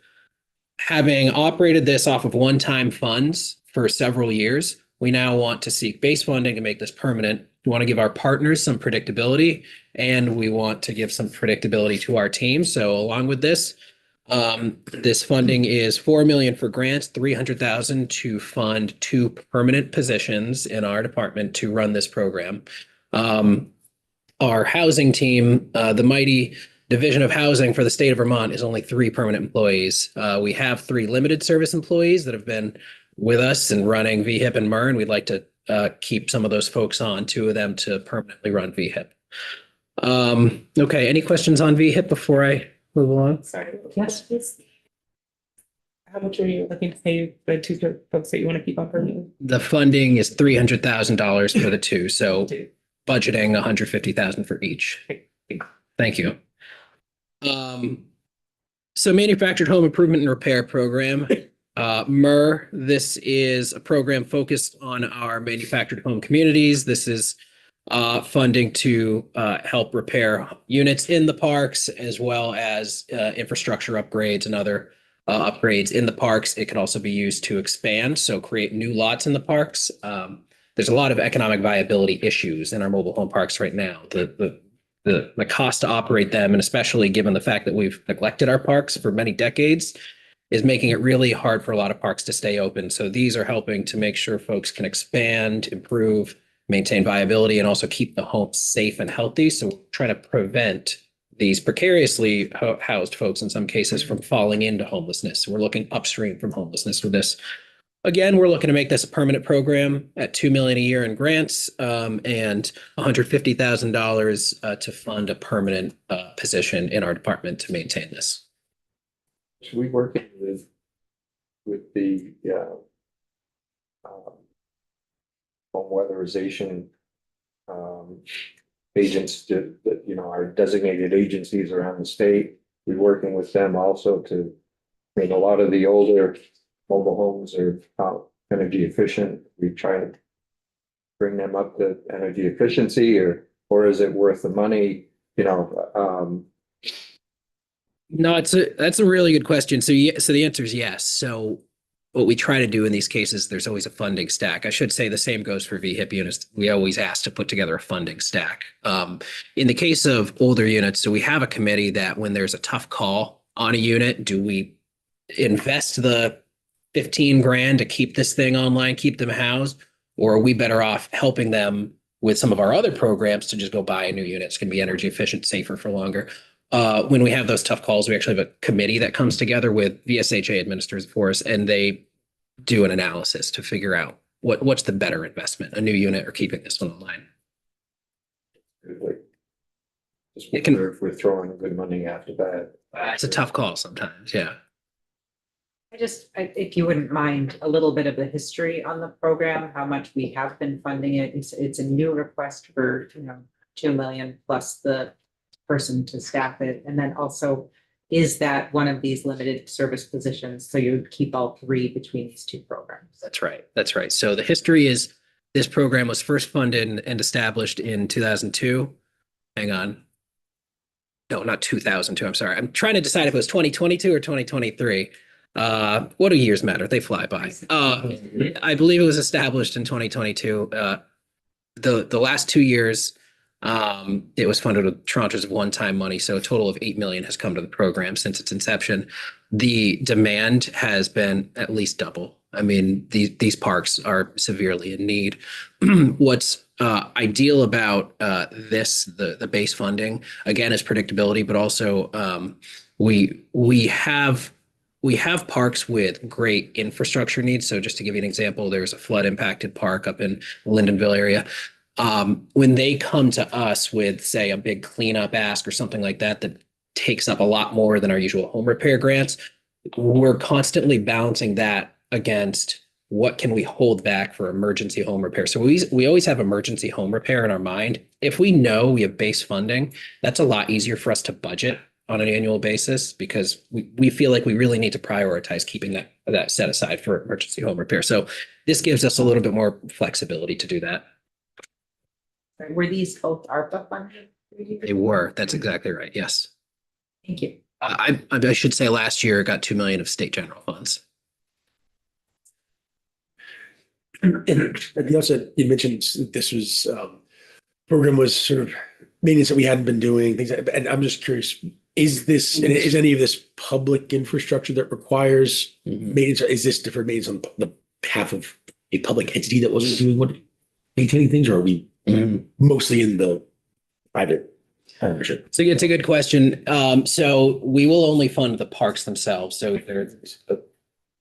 [SPEAKER 10] Having operated this off of one-time funds for several years, we now want to seek base funding to make this permanent. We want to give our partners some predictability, and we want to give some predictability to our team. So along with this, this funding is $4 million for grants, $300,000 to fund 2 permanent positions in our department to run this program. Our housing team, the mighty Division of Housing for the state of Vermont, is only 3 permanent employees. We have 3 limited service employees that have been with us and running VHIP and MER, and we'd like to keep some of those folks on, 2 of them to permanently run VHIP. Okay, any questions on VHIP before I move along?
[SPEAKER 6] Sorry. Yes, please. How much are you looking to pay the 2 folks that you want to keep on permanent?
[SPEAKER 10] The funding is $300,000 for the 2, so budgeting $150,000 for each. Thank you. So manufactured home improvement and repair program. MER, this is a program focused on our manufactured home communities. This is funding to help repair units in the parks, as well as infrastructure upgrades and other upgrades in the parks. It can also be used to expand, so create new lots in the parks. There's a lot of economic viability issues in our mobile home parks right now. The cost to operate them, and especially given the fact that we've neglected our parks for many decades, is making it really hard for a lot of parks to stay open. So these are helping to make sure folks can expand, improve, maintain viability, and also keep the homes safe and healthy. So we're trying to prevent these precariously housed folks in some cases from falling into homelessness. So we're looking upstream from homelessness with this. Again, we're looking to make this a permanent program at $2 million a year in grants, and $150,000 to fund a permanent position in our department to maintain this.
[SPEAKER 1] Should we work with the home weatherization agents that, you know, our designated agencies around the state? We're working with them also to, I mean, a lot of the older mobile homes are energy efficient. We try to bring them up to energy efficiency, or is it worth the money? You know,
[SPEAKER 10] No, that's a really good question. So the answer is yes. So what we try to do in these cases, there's always a funding stack. I should say the same goes for VHIP units. We always ask to put together a funding stack. In the case of older units, so we have a committee that when there's a tough call on a unit, do we invest the 15 grand to keep this thing online, keep them housed, or are we better off helping them with some of our other programs to just go buy a new unit? It's going to be energy efficient, safer for longer. When we have those tough calls, we actually have a committee that comes together with VSHA administers it for us, and they do an analysis to figure out what's the better investment, a new unit or keeping this one online.
[SPEAKER 1] just wonder if we're throwing good money after bad.
[SPEAKER 10] It's a tough call sometimes, yeah.
[SPEAKER 8] If you wouldn't mind, a little bit of the history on the program, how much we have been funding it. It's a new request for, 2 million plus the person to staff it. And then also, is that one of these limited service positions? So you would keep all 3 between these 2 programs?
[SPEAKER 10] That's right. That's right. So the history is this program was first funded and established in 2002. Hang on. No, not 2002. I'm sorry. I'm trying to decide if it was 2022 or 2023. What do years matter? They fly by. I believe it was established in 2022. The last 2 years, it was funded with tranches of one-time money. So a total of 8 million has come to the program since its inception. The demand has been at least double. I mean, these parks are severely in need. What's ideal about the base funding, again, is predictability, but also we have parks with great infrastructure needs. So just to give you an example, there's a flood impacted park up in the Lyndonville area. When they come to us with, say, a big cleanup ask or something like that, that takes up a lot more than our usual home repair grants, we're constantly balancing that against what can we hold back for emergency home repair? So we always have emergency home repair in our mind. If we know we have base funding, that's a lot easier for us to budget on an annual basis because we feel like we really need to prioritize keeping that set aside for emergency home repair. So this gives us a little bit more flexibility to do that.
[SPEAKER 8] Were these both ARPA funded?
[SPEAKER 10] They were. That's exactly right. Yes.
[SPEAKER 8] Thank you.
[SPEAKER 10] I should say last year got 2 million of state general funds.
[SPEAKER 11] And at the outset, you mentioned this was program was sort of maintenance that we hadn't been doing things, and I'm just curious: is any of this public infrastructure that requires maintenance? Or is this deferred maintenance on the behalf of a public entity that wasn't doing what maintaining things, or are we mostly in the private ownership?
[SPEAKER 10] So it's a good question. So we will only fund the parks themselves. So they're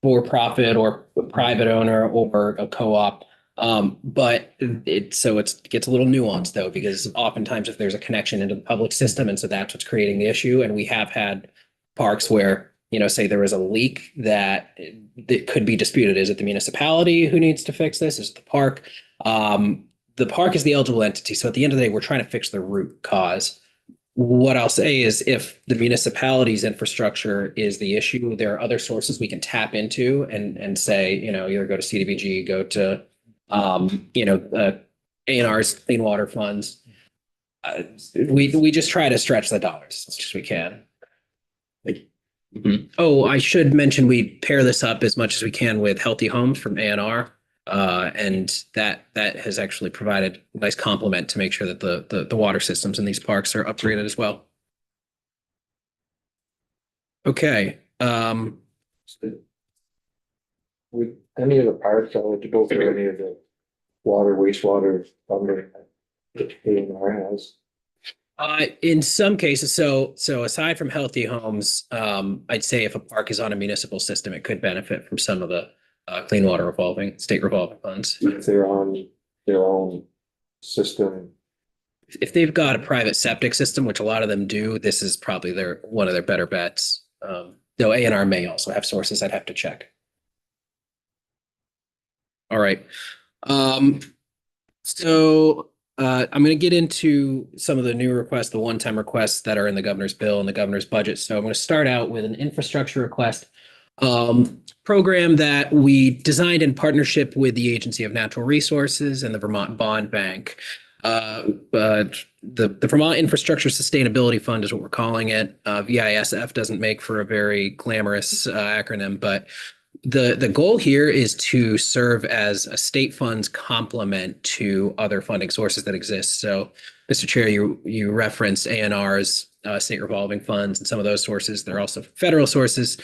[SPEAKER 10] for profit or a private owner or a co-op. But it gets a little nuanced though, because oftentimes if there's a connection into the public system, and so that's what's creating the issue. And we have had parks where, say there was a leak that could be disputed. Is it the municipality who needs to fix this? Is it the park? The park is the eligible entity. So at the end of the day, we're trying to fix the root cause. What I'll say is if the municipality's infrastructure is the issue, there are other sources we can tap into and say, either go to CDBG, go to, A&R's clean water funds. We just try to stretch the dollars as much as we can. Oh, I should mention we pair this up as much as we can with Healthy Homes from A&R. And that has actually provided a nice complement to make sure that the water systems in these parks are upgraded as well. Okay.
[SPEAKER 1] Would any of the parks eligible for any of the water, wastewater funding that A&R has?
[SPEAKER 10] In some cases, so aside from Healthy Homes, I'd say if a park is on a municipal system, it could benefit from some of the clean water state revolving funds.
[SPEAKER 1] If they're on their own system.
[SPEAKER 10] If they've got a private septic system, which a lot of them do, this is probably one of their better bets. Though A&R may also have sources I'd have to check. All right. So I'm going to get into some of the new requests, the one-time requests that are in the governor's bill and the governor's budget. So I'm going to start out with an infrastructure request program that we designed in partnership with the Agency of Natural Resources and the Vermont Bond Bank. But the Vermont Infrastructure Sustainability Fund is what we're calling it. VISF doesn't make for a very glamorous acronym, but the goal here is to serve as a state fund's complement to other funding sources that exist. So, Mr. Chair, you referenced A&R's state revolving funds and some of those sources. There are also federal sources.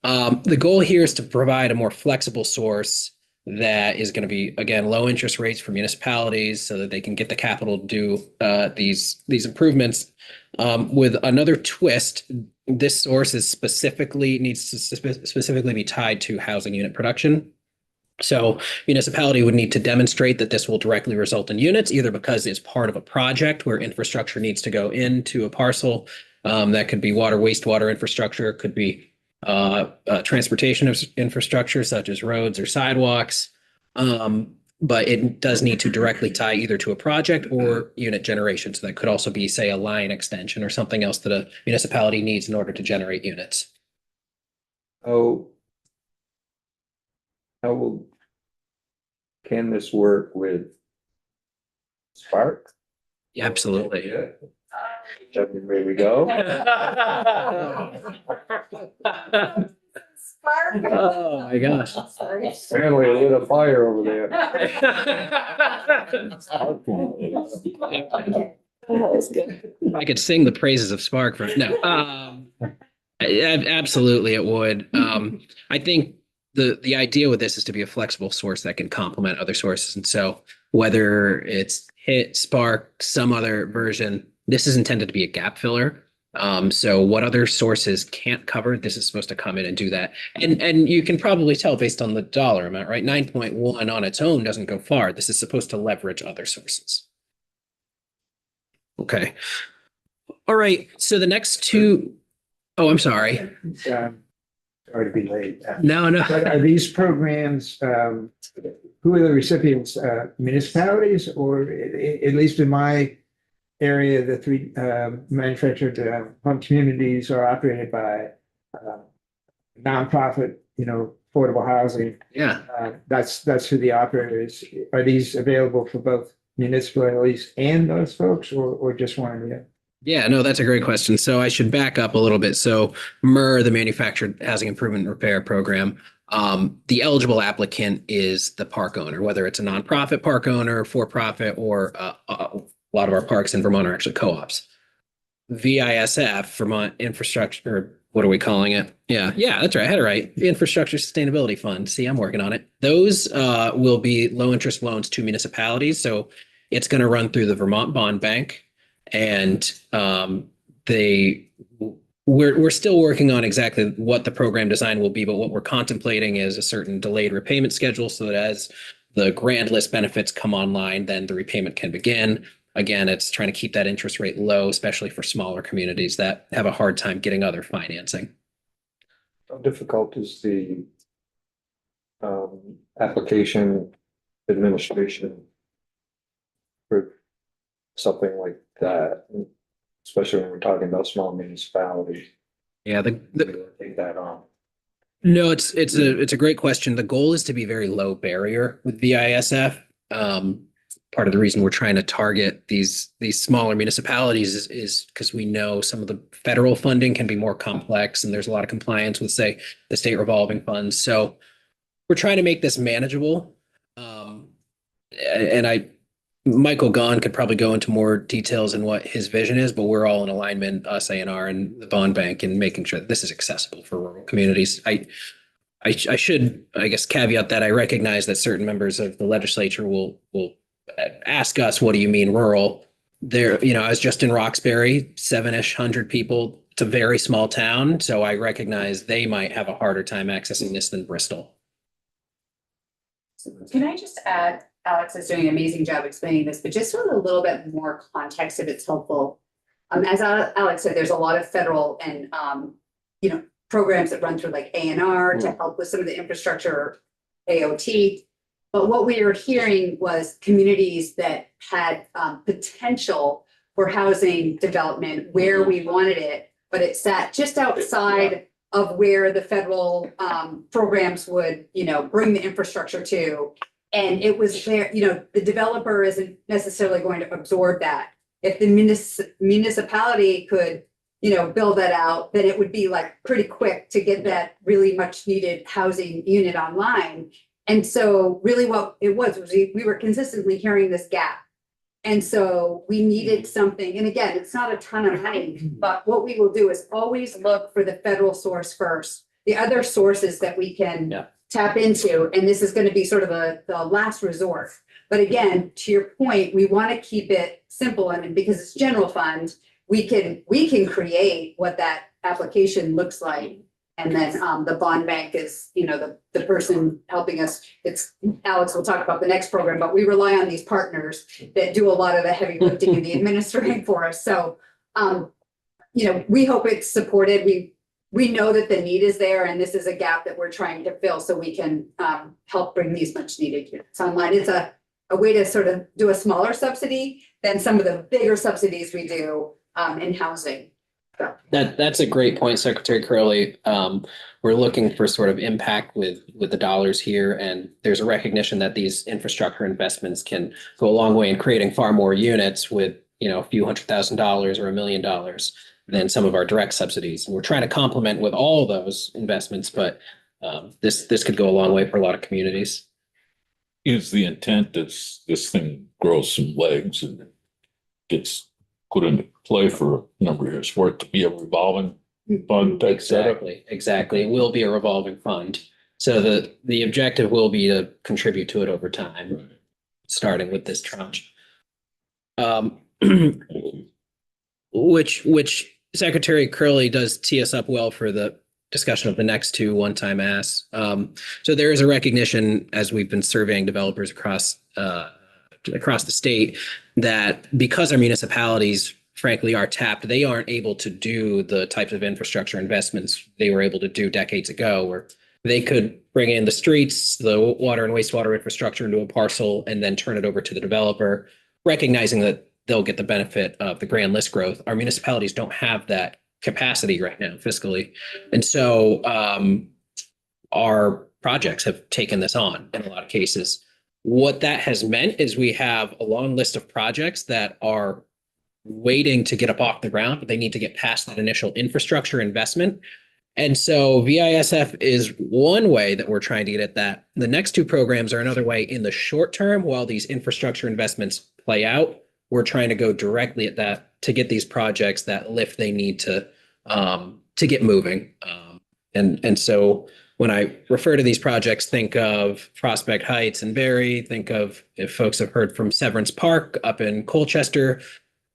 [SPEAKER 10] The goal here is to provide a more flexible source that is going to be, again, low interest rates for municipalities so that they can get the capital to do these improvements. With another twist, this source needs to specifically be tied to housing unit production. So municipality would need to demonstrate that this will directly result in units, either because it's part of a project where infrastructure needs to go into a parcel. That could be water, wastewater infrastructure, could be transportation infrastructure such as roads or sidewalks. But it does need to directly tie either to a project or unit generation. So that could also be, say, a line extension or something else that a municipality needs in order to generate units.
[SPEAKER 1] Can this work with Spark?
[SPEAKER 10] Absolutely.
[SPEAKER 1] There we go.
[SPEAKER 10] Oh my gosh.
[SPEAKER 1] Apparently it lit a fire over there.
[SPEAKER 10] I could sing the praises of Spark for absolutely it would. I think the idea with this is to be a flexible source that can complement other sources. And so whether it's HIT, Spark, some other version, this is intended to be a gap filler. So what other sources can't cover, this is supposed to come in and do that. And you can probably tell based on the dollar amount, right? 9.1 on its own doesn't go far. This is supposed to leverage other sources. Okay. All right. So the next two, oh, I'm sorry.
[SPEAKER 12] Sorry to be late.
[SPEAKER 10] No, no.
[SPEAKER 12] But are these programs, who are the recipients, municipalities, or at least in my area, the three manufactured home communities are operated by nonprofit, affordable housing.
[SPEAKER 10] Yeah.
[SPEAKER 12] That's who the operator is. Are these available for both municipalities and those folks, or just one or the other?
[SPEAKER 10] Yeah, no, that's a great question. So I should back up a little bit. So MER, the Manufactured Housing Improvement and Repair Program, the eligible applicant is the park owner, whether it's a nonprofit park owner, for-profit, or a lot of our parks in Vermont are actually co-ops. VISF, Vermont Infrastructure, or what are we calling it? Yeah, that's right. I had it right. Infrastructure Sustainability Fund. See, I'm working on it. Those will be low interest loans to municipalities. So it's going to run through the Vermont Bond Bank. And we're still working on exactly what the program design will be, but what we're contemplating is a certain delayed repayment schedule so that as the grand list benefits come online, then the repayment can begin. Again, it's trying to keep that interest rate low, especially for smaller communities that have a hard time getting other financing.
[SPEAKER 1] How difficult is the application administration for something like that, especially when we're talking about small municipalities?
[SPEAKER 10] Yeah,
[SPEAKER 1] Take that on.
[SPEAKER 10] No, it's a great question. The goal is to be very low barrier with VISF. Part of the reason we're trying to target these smaller municipalities is because we know some of the federal funding can be more complex and there's a lot of compliance with, say, the state revolving funds. So we're trying to make this manageable. Michael Gahn could probably go into more details in what his vision is, but we're all in alignment, us, A&R, and the bond bank, in making sure that this is accessible for rural communities. I should, I guess, caveat that I recognize that certain members of the legislature will ask us, what do you mean rural? There, I was just in Roxbury, 700 people. It's a very small town, so I recognize they might have a harder time accessing this than Bristol.
[SPEAKER 2] Can I just add, Alex is doing an amazing job explaining this, but just with a little bit more context if it's helpful. As Alex said, there's a lot of federal and, programs that run through like A&R to help with some of the infrastructure, AOT. But what we were hearing was communities that had potential for housing development where we wanted it, but it sat just outside of where the federal programs would, bring the infrastructure to. And it was there, the developer isn't necessarily going to absorb that. If the municipality could, build that out, then it would be like pretty quick to get that really much needed housing unit online. And so really what it was we were consistently hearing this gap. And so we needed something, and again, it's not a ton of money, but what we will do is always look for the federal source first, the other sources that we can tap into. And this is going to be sort of the last resort. But again, to your point, we want to keep it simple. And because it's general fund, we can create what that application looks like. And then the bond bank is, the person helping us. It's Alex will talk about the next program, but we rely on these partners that do a lot of the heavy lifting and the administering for us. So, we hope it's supported. We know that the need is there, and this is a gap that we're trying to fill so we can help bring these much needed units online. It's a way to sort of do a smaller subsidy than some of the bigger subsidies we do in housing.
[SPEAKER 10] That's a great point, Secretary Curley. We're looking for sort of impact with the dollars here, and there's a recognition that these infrastructure investments can go a long way in creating far more units with a few $100,000 or $1 million than some of our direct subsidies. And we're trying to complement with all those investments, but this could go a long way for a lot of communities.
[SPEAKER 13] Is the intent that this thing grows some legs and gets put into play for a number of years for it to be a revolving fund type setup?
[SPEAKER 10] Exactly. It will be a revolving fund. So the objective will be to contribute to it over time, starting with this tranche. Which Secretary Curley does tee us up well for the discussion of the next two one-time asks. So there is a recognition, as we've been surveying developers across the state, that because our municipalities frankly are tapped. They aren't able to do the types of infrastructure investments they were able to do decades ago, where they could bring in the streets, the water and wastewater infrastructure into a parcel and then turn it over to the developer, recognizing that they'll get the benefit of the grand list growth. Our municipalities don't have that capacity right now fiscally. And so our projects have taken this on in a lot of cases. What that has meant is we have a long list of projects that are waiting to get up off the ground, but they need to get past that initial infrastructure investment. And so VISF is one way that we're trying to get at that. The next two programs are another way in the short term, while these infrastructure investments play out. We're trying to go directly at that to get these projects that lift they need to get moving. And so when I refer to these projects, think of Prospect Heights and Barry, think of, if folks have heard, from Severance Park up in Colchester.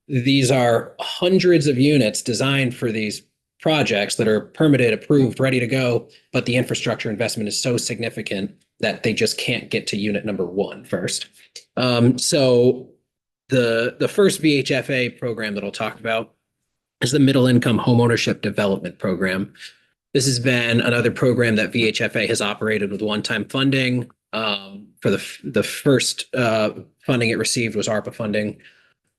[SPEAKER 10] These are hundreds of units designed for these projects that are permitted, approved, ready to go, but the infrastructure investment is so significant that they just can't get to unit number one first. So the first VHFA program that I'll talk about is the Middle Income Homeownership Development Program. This has been another program that VHFA has operated with one-time funding. For the first funding it received was ARPA funding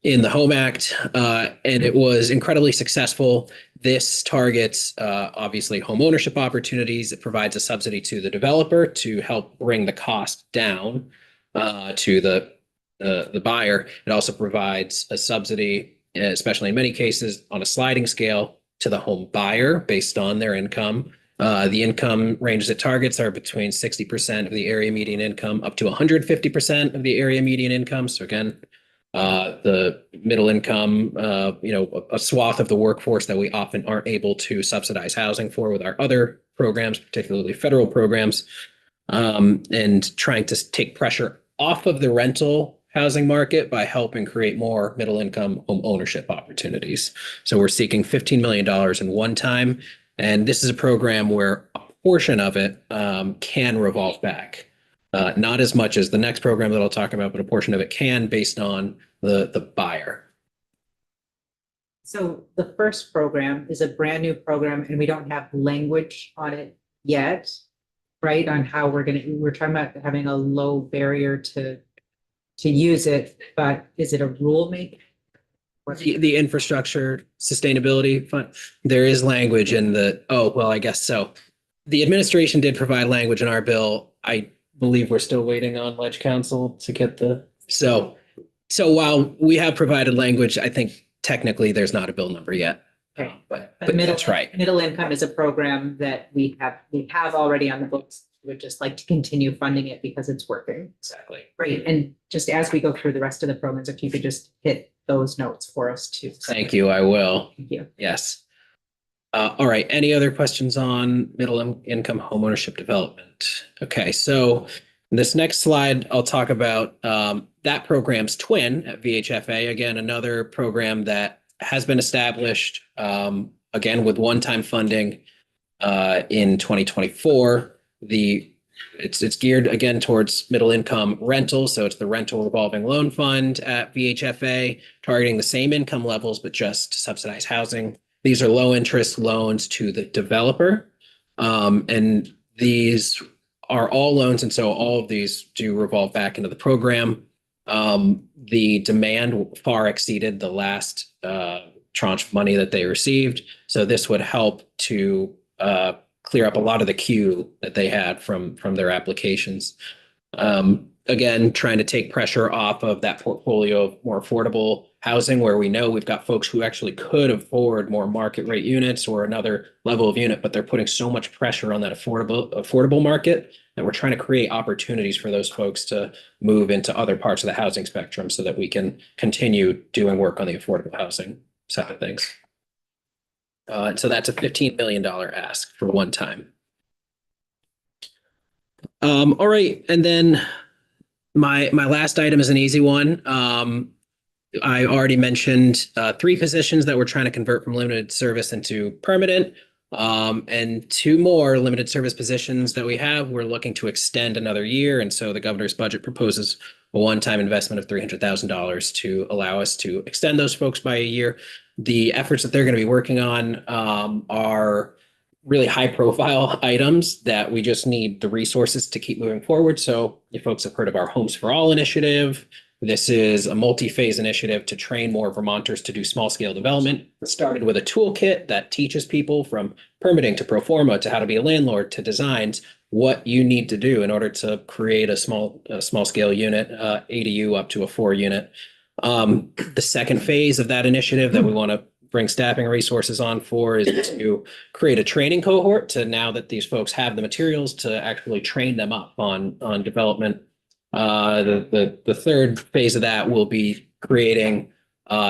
[SPEAKER 10] in the HOME Act, and it was incredibly successful. This targets obviously home ownership opportunities. It provides a subsidy to the developer to help bring the cost down to the buyer. It also provides a subsidy, especially in many cases, on a sliding scale to the home buyer based on their income. The income ranges it targets are between 60% of the area median income up to 150% of the area median income. So again, the middle income, a swath of the workforce that we often aren't able to subsidize housing for with our other programs, particularly federal programs, and trying to take pressure off of the rental housing market by helping create more middle income home ownership opportunities. So we're seeking $15 million in one time. And this is a program where a portion of it can revolve back. Not as much as the next program that I'll talk about, but a portion of it can based on the buyer.
[SPEAKER 8] So the first program is a brand new program and we don't have language on it yet, right? On how we're talking about having a low barrier to use it, but is it a rulemaking?
[SPEAKER 10] The infrastructure sustainability fund, there is language in I guess so. The administration did provide language in our bill. I believe we're still waiting on Ledge Council to get so while we have provided language, I think technically there's not a bill number yet.
[SPEAKER 8] Okay.
[SPEAKER 10] But that's right.
[SPEAKER 8] Middle income is a program that we have already on the books. We'd just like to continue funding it because it's working.
[SPEAKER 10] Exactly.
[SPEAKER 8] Great. And just as we go through the rest of the programs, if you could just hit those notes for us too.
[SPEAKER 10] Thank you. I will.
[SPEAKER 8] Thank you.
[SPEAKER 10] Yes. All right. Any other questions on middle income homeownership development? Okay. So this next slide, I'll talk about that program's twin at VHFA. Again, another program that has been established, again, with one-time funding in 2024. It's geared again towards middle income rental. So it's the rental revolving loan fund at VHFA, targeting the same income levels, but just subsidized housing. These are low interest loans to the developer. And these are all loans. And so all of these do revolve back into the program. The demand far exceeded the last tranche of money that they received. So this would help to clear up a lot of the queue that they had from their applications. Again, trying to take pressure off of that portfolio of more affordable housing where we know we've got folks who actually could afford more market rate units or another level of unit, but they're putting so much pressure on that affordable market that we're trying to create opportunities for those folks to move into other parts of the housing spectrum so that we can continue doing work on the affordable housing side of things. So that's a $15 million ask for one time. All right. And then my last item is an easy one. I already mentioned 3 positions that we're trying to convert from limited service into permanent, and 2 more limited service positions that we have. We're looking to extend another year. And so the governor's budget proposes a one-time investment of $300,000 to allow us to extend those folks by a year. The efforts that they're going to be working on are really high-profile items that we just need the resources to keep moving forward. So you folks have heard of our Homes for All initiative. This is a multi-phase initiative to train more Vermonters to do small-scale development. It started with a toolkit that teaches people from permitting to pro forma to how to be a landlord to designs what you need to do in order to create a small-scale unit, ADU up to a 4-unit. The second phase of that initiative that we want to bring staffing resources on for is to create a training cohort to, now that these folks have the materials, to actually train them up on development. The third phase of that will be creating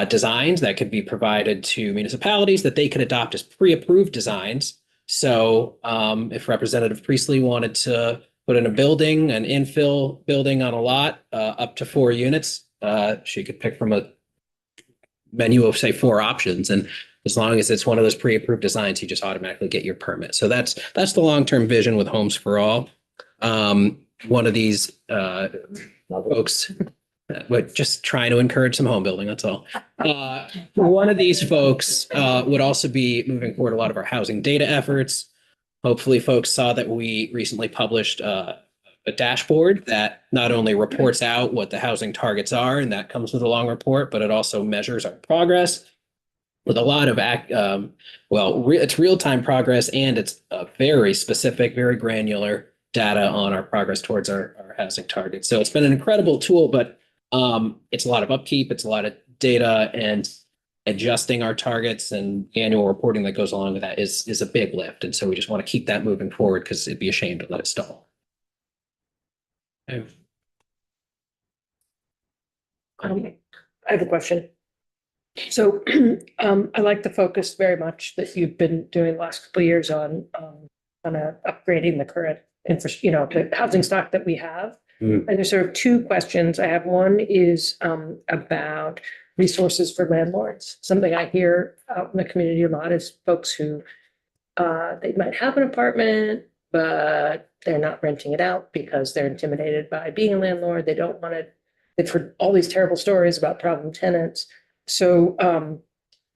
[SPEAKER 10] designs that could be provided to municipalities that they could adopt as pre-approved designs. So if Representative Priestley wanted to put in a building, an infill building on a lot up to 4 units, she could pick from a menu of, say, 4 options. And as long as it's one of those pre-approved designs, you just automatically get your permit. So that's the long-term vision with Homes for All. One of these folks, but just trying to encourage some home building, that's all. One of these folks would also be moving forward a lot of our housing data efforts. Hopefully folks saw that we recently published a dashboard that not only reports out what the housing targets are, and that comes with a long report, but it also measures our progress with a lot of it's real-time progress, and it's very specific, very granular data on our progress towards our housing targets. So it's been an incredible tool, but it's a lot of upkeep, it's a lot of data, and adjusting our targets and annual reporting that goes along with that is a big lift. And so we just want to keep that moving forward because it'd be a shame to let it stall. Okay.
[SPEAKER 5] I have a question. So I like the focus very much that you've been doing the last couple of years on kind of upgrading the current the housing stock that we have. And there's sort of 2 questions. I have one is about resources for landlords. Something I hear out in the community a lot is folks who they might have an apartment, but they're not renting it out because they're intimidated by being a landlord. They don't want to, they've heard all these terrible stories about problem tenants. So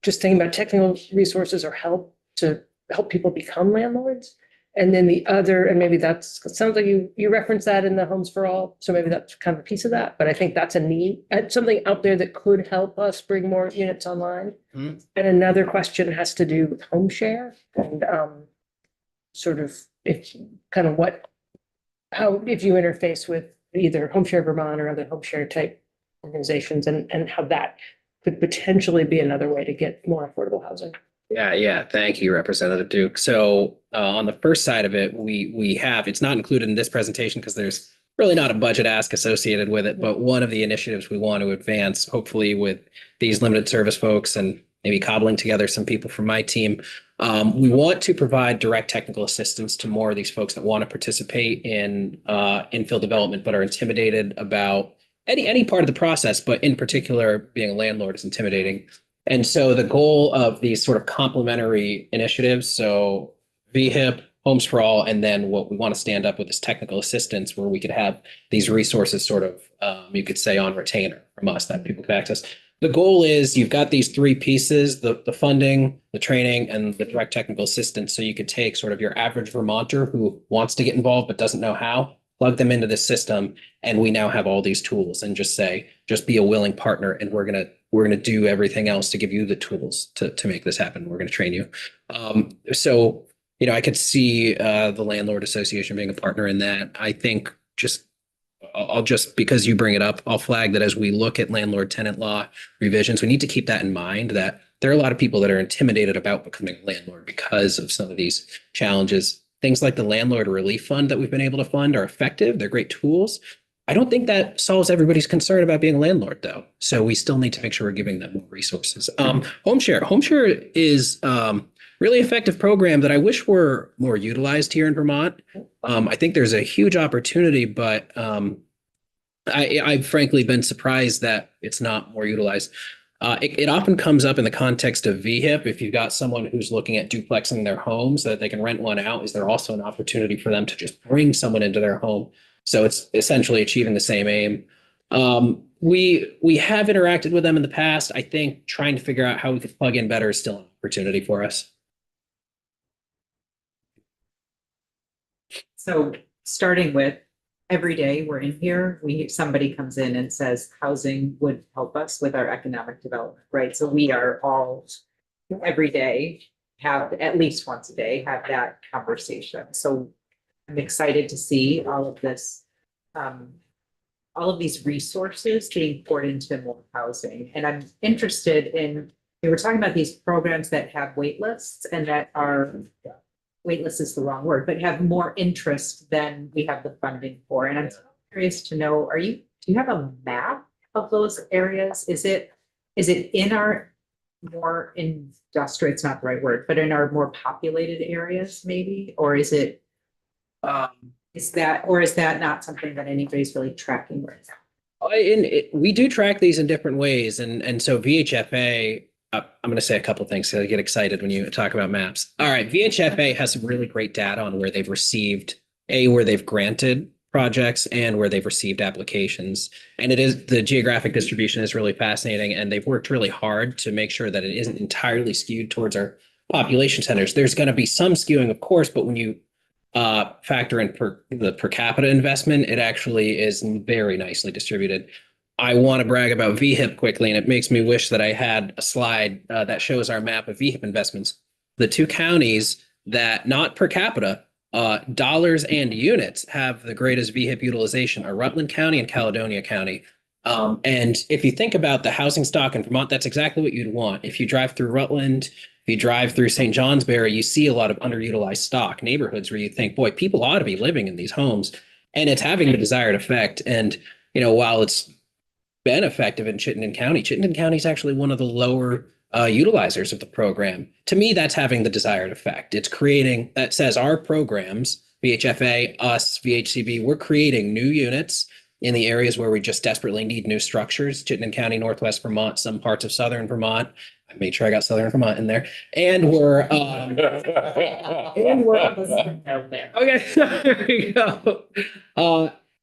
[SPEAKER 5] just thinking about technical resources or help to help people become landlords. And then the other, and maybe sounds like you referenced that in the Homes for All. So maybe that's kind of a piece of that, but I think that's a need, something out there that could help us bring more units online. And another question has to do with home share and sort of if you interface with either Home Share Vermont or other home share type organizations and how that could potentially be another way to get more affordable housing.
[SPEAKER 10] Yeah. Thank you, Representative Duke. So on the first side of it, we have, it's not included in this presentation because there's really not a budget ask associated with it, but one of the initiatives we want to advance, hopefully with these limited service folks and maybe cobbling together some people from my team, we want to provide direct technical assistance to more of these folks that want to participate in infill development, but are intimidated about any part of the process, but in particular, being a landlord is intimidating. And so the goal of these sort of complementary initiatives, so VHIP, Homes for All, and then what we want to stand up with is technical assistance, where we could have these resources sort of, you could say, on retainer from us that people could access. The goal is you've got these 3 pieces, the funding, the training, and the direct technical assistance. So you could take sort of your average Vermonter who wants to get involved but doesn't know how, plug them into this system, and we now have all these tools, and just be a willing partner, and we're gonna do everything else to give you the tools to make this happen. We're gonna train you. So I could see the Landlord Association being a partner in that. I think I'll just, because you bring it up, I'll flag that as we look at landlord tenant law revisions, we need to keep that in mind, that there are a lot of people that are intimidated about becoming a landlord because of some of these challenges. Things like the Landlord Relief Fund that we've been able to fund are effective. They're great tools. I don't think that solves everybody's concern about being a landlord, though. So we still need to make sure we're giving them more resources. Home Share is really effective program that I wish were more utilized here in Vermont. I think there's a huge opportunity, but I've frankly been surprised that it's not more utilized. It often comes up in the context of VHIP. If you've got someone who's looking at duplexing their home so that they can rent one out, is there also an opportunity for them to just bring someone into their home? So it's essentially achieving the same aim. We have interacted with them in the past. I think trying to figure out how we could plug in better is still an opportunity for us.
[SPEAKER 8] So starting with every day we're in here, somebody comes in and says housing would help us with our economic development, right? So we are all every day have at least once a day have that conversation. So I'm excited to see all of this, all of these resources being poured into more housing. And I'm interested in, we were talking about these programs that have wait lists and that are, wait list is the wrong word, but have more interest than we have the funding for. And I'm curious to know, do you have a map of those areas? Is it in our more industrial, it's not the right word, but in our more populated areas maybe? Or is it, is that not something that anybody's really tracking right now?
[SPEAKER 10] We do track these in different ways. And so VHFA, I'm going to say a couple things so I get excited when you talk about maps. All right. VHFA has some really great data on where they've received, where they've granted projects and where they've received applications. And the geographic distribution is really fascinating. And they've worked really hard to make sure that it isn't entirely skewed towards our population centers. There's going to be some skewing, of course, but when you factor in the per capita investment, it actually is very nicely distributed. I want to brag about VHIP quickly, and it makes me wish that I had a slide that shows our map of VHIP investments. The two counties that, not per capita, dollars and units, have the greatest VHIP utilization are Rutland County and Caledonia County. And if you think about the housing stock in Vermont, that's exactly what you'd want. If you drive through Rutland, if you drive through St. Johnsbury, you see a lot of underutilized stock neighborhoods where you think, boy, people ought to be living in these homes, and it's having the desired effect. And, while it's been effective in Chittenden County is actually one of the lower utilizers of the program. To me, that's having the desired effect. It's creating, that says our programs, VHFA, us, VHCB, we're creating new units in the areas where we just desperately need new structures. Chittenden County, Northwest Vermont, some parts of Southern Vermont. I made sure I got Southern Vermont in there. And we're okay, there we go.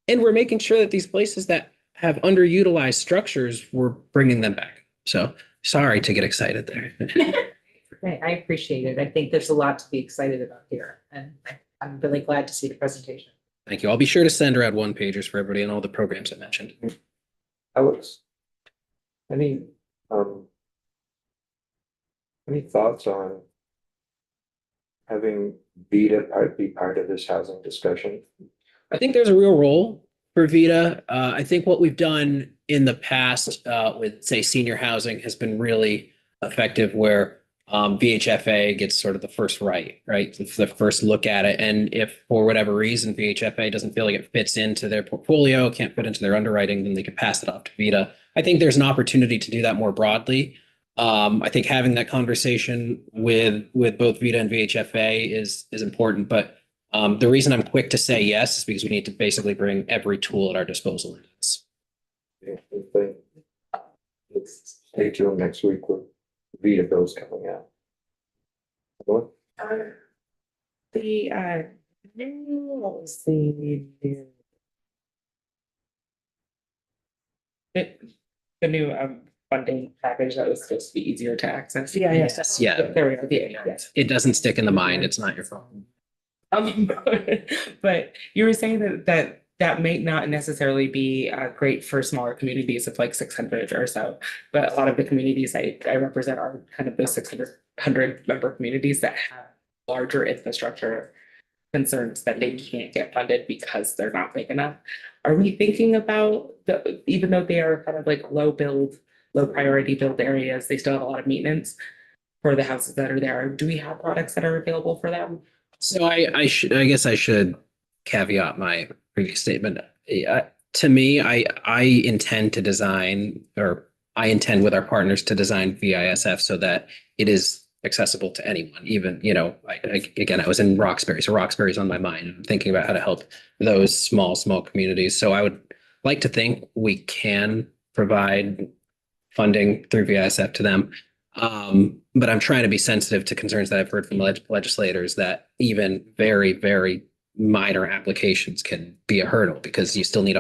[SPEAKER 10] And we're making sure that these places that have underutilized structures, we're bringing them back. So sorry to get excited there.
[SPEAKER 8] I appreciate it. I think there's a lot to be excited about here, and I'm really glad to see the presentation.
[SPEAKER 10] Thank you. I'll be sure to send around one pagers for everybody and all the programs I mentioned.
[SPEAKER 1] Alex, any thoughts on having VITA be part of this housing discussion?
[SPEAKER 10] I think there's a real role for VITA. I think what we've done in the past with, say, senior housing has been really effective, where VHFA gets sort of the first right? The first look at it. And if for whatever reason VHFA doesn't feel like it fits into their portfolio, can't fit into their underwriting, then they could pass it off to VITA. I think there's an opportunity to do that more broadly. I think having that conversation with both VITA and VHFA is important. But the reason I'm quick to say yes is because we need to basically bring every tool at our disposal.
[SPEAKER 1] Let's stay tuned next week with VITA bills coming out. What?
[SPEAKER 6] What was the new funding package that was supposed to be easier to access?
[SPEAKER 5] Yes.
[SPEAKER 10] Yeah,
[SPEAKER 6] There we go. Yeah.
[SPEAKER 10] it doesn't stick in the mind. It's not your fault.
[SPEAKER 6] But you were saying that may not necessarily be great for smaller communities of like 600 or so, but a lot of the communities I represent are kind of those 600 member communities that have larger infrastructure concerns that they can't get funded because they're not big enough. Are we thinking about even though they are kind of like low priority build areas, they still have a lot of maintenance for the houses that are there? Do we have products that are available for them?
[SPEAKER 10] So I guess I should caveat my previous statement. To me, I intend to design, or I intend with our partners to design VISF so that it is accessible to anyone. Even, again, I was in Roxbury, so Roxbury's on my mind. I'm thinking about how to help those small communities. So I would like to think we can provide funding through VISF to them. But I'm trying to be sensitive to concerns that I've heard from legislators that even very, very minor applications can be a hurdle because you still need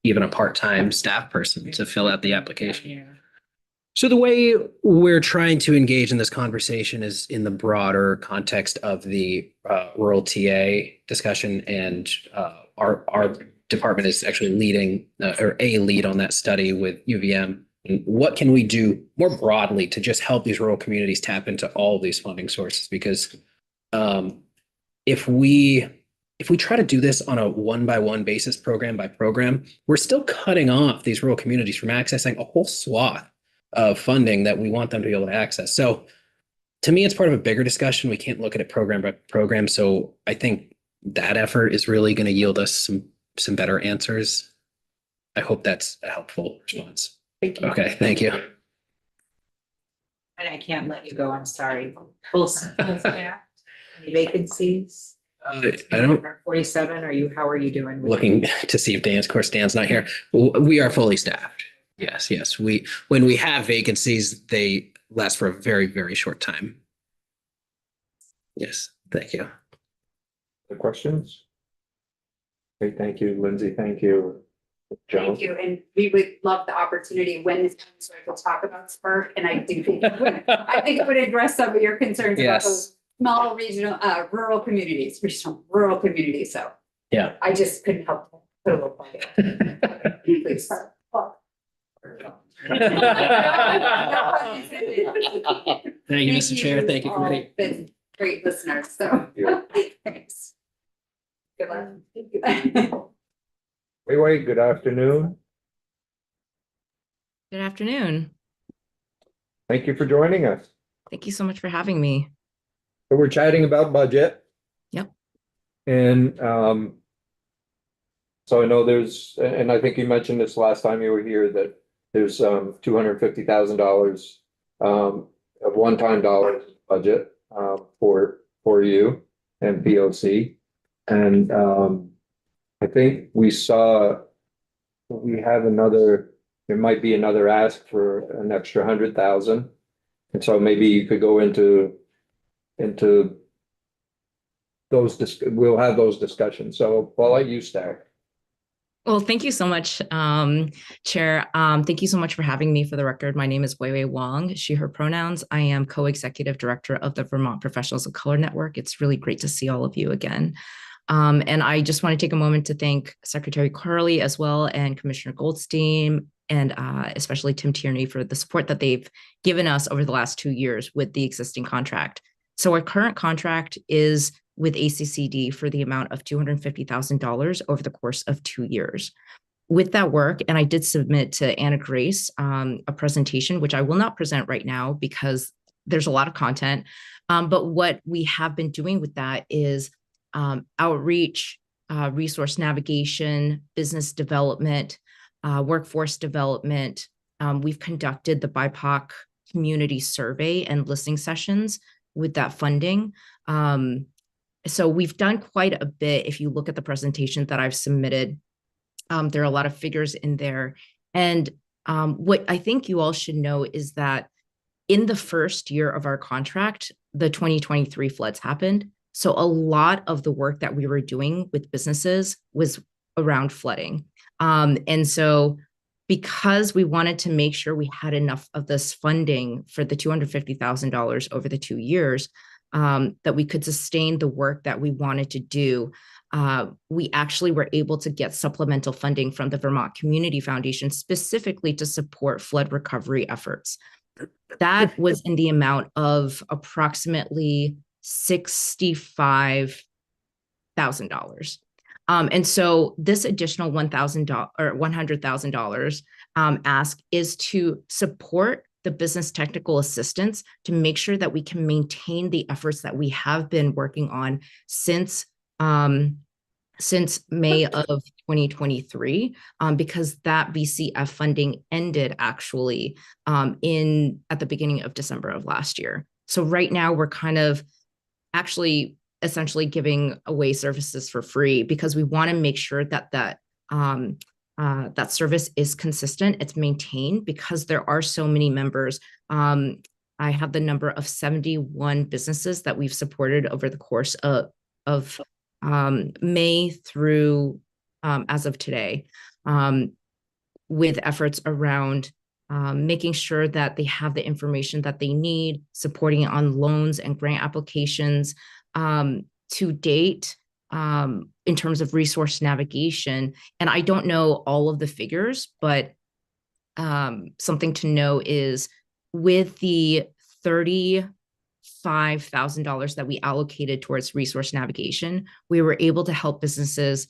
[SPEAKER 10] even a part-time staff person to fill out the application. So the way we're trying to engage in this conversation is in the broader context of the rural TA discussion, and our department is actually leading or a lead on that study with UVM. And what can we do more broadly to just help these rural communities tap into all of these funding sources? Because if we try to do this on a one-by-one basis, program by program, we're still cutting off these rural communities from accessing a whole swath of funding that we want them to be able to access. So to me, it's part of a bigger discussion. We can't look at it program by program. So I think that effort is really going to yield us some better answers. I hope that's a helpful response.
[SPEAKER 6] Thank you.
[SPEAKER 10] Okay, thank you.
[SPEAKER 8] And I can't let you go, I'm sorry. Full staff, any vacancies?
[SPEAKER 10] I don't,
[SPEAKER 8] 47, how are you doing?
[SPEAKER 10] looking to see if Dan's, of course, Dan's not here. We are fully staffed. Yes. When we have vacancies, they last for a very, very short time. Yes, thank you.
[SPEAKER 1] The questions? Okay, thank you, Lindsay. Thank you, Joan.
[SPEAKER 2] Thank you, and we would love the opportunity when this comes, so we'll talk about SPURT, and I do think it would, address some of your concerns about those small regional, rural communities, rural communities, so.
[SPEAKER 10] Yeah.
[SPEAKER 2] I just couldn't help but put a little plug in. Please.
[SPEAKER 10] Thank you, Mr. Chair. Thank you, committee.
[SPEAKER 2] Been great listeners, so.
[SPEAKER 1] Yeah.
[SPEAKER 2] Thanks. Good luck.
[SPEAKER 1] Wait, good afternoon.
[SPEAKER 14] Good afternoon.
[SPEAKER 1] Thank you for joining us.
[SPEAKER 14] Thank you so much for having me.
[SPEAKER 1] So we're chatting about budget.
[SPEAKER 14] Yep.
[SPEAKER 1] And so I know there's, and I think you mentioned this last time you were here, that there's $250,000 of one-time dollars budget for you and POC. And I think we have another, there might be another ask for an extra 100,000. And so maybe you could go into those, we'll have those discussions. So I'll let you start.
[SPEAKER 14] Well, thank you so much, Chair. Thank you so much for having me. For the record, my name is Weiwei Wong, she, her pronouns. I am co-executive director of the Vermont Professionals of Color Network. It's really great to see all of you again. And I just want to take a moment to thank Secretary Carly as well, and Commissioner Goldstein, and especially Tim Tierney for the support that they've given us over the last 2 years with the existing contract. So our current contract is with ACCD for the amount of $250,000 over the course of 2 years. With that work, and I did submit to Anna Grace a presentation, which I will not present right now because there's a lot of content. But what we have been doing with that is outreach, resource navigation, business development, workforce development. We've conducted the BIPOC community survey and listening sessions with that funding. So we've done quite a bit. If you look at the presentation that I've submitted, there are a lot of figures in there. And what I think you all should know is that in the first year of our contract, the 2023 floods happened. So a lot of the work that we were doing with businesses was around flooding. And so because we wanted to make sure we had enough of this funding for the $250,000 over the 2 years, that we could sustain the work that we wanted to do, we actually were able to get supplemental funding from the Vermont Community Foundation specifically to support flood recovery efforts. That was in the amount of approximately $65,000. And so this additional $1,000 or $100,000 ask is to support the business technical assistance to make sure that we can maintain the efforts that we have been working on since May of 2023, because that VCF funding ended actually at the beginning of December of last year. So right now we're kind of actually essentially giving away services for free because we want to make sure that that service is consistent, it's maintained, because there are so many members. I have the number of 71 businesses that we've supported over the course of May through as of today. with efforts around making sure that they have the information that they need, supporting on loans and grant applications. To date, in terms of resource navigation, and I don't know all of the figures, but something to know is with the $35,000 that we allocated towards resource navigation, we were able to help businesses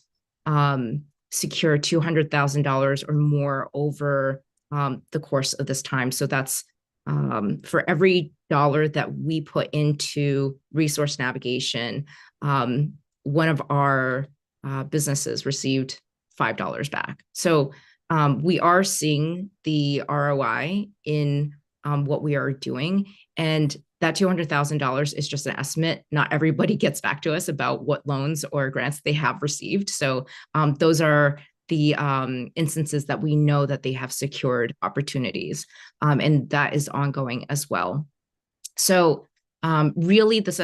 [SPEAKER 14] secure $200,000 or more over the course of this time. So that's for every dollar that we put into resource navigation, one of our businesses received $5 back. So we are seeing the ROI in what we are doing. And that $200,000 is just an estimate. Not everybody gets back to us about what loans or grants they have received. So those are the instances that we know that they have secured opportunities. And that is ongoing as well. So really this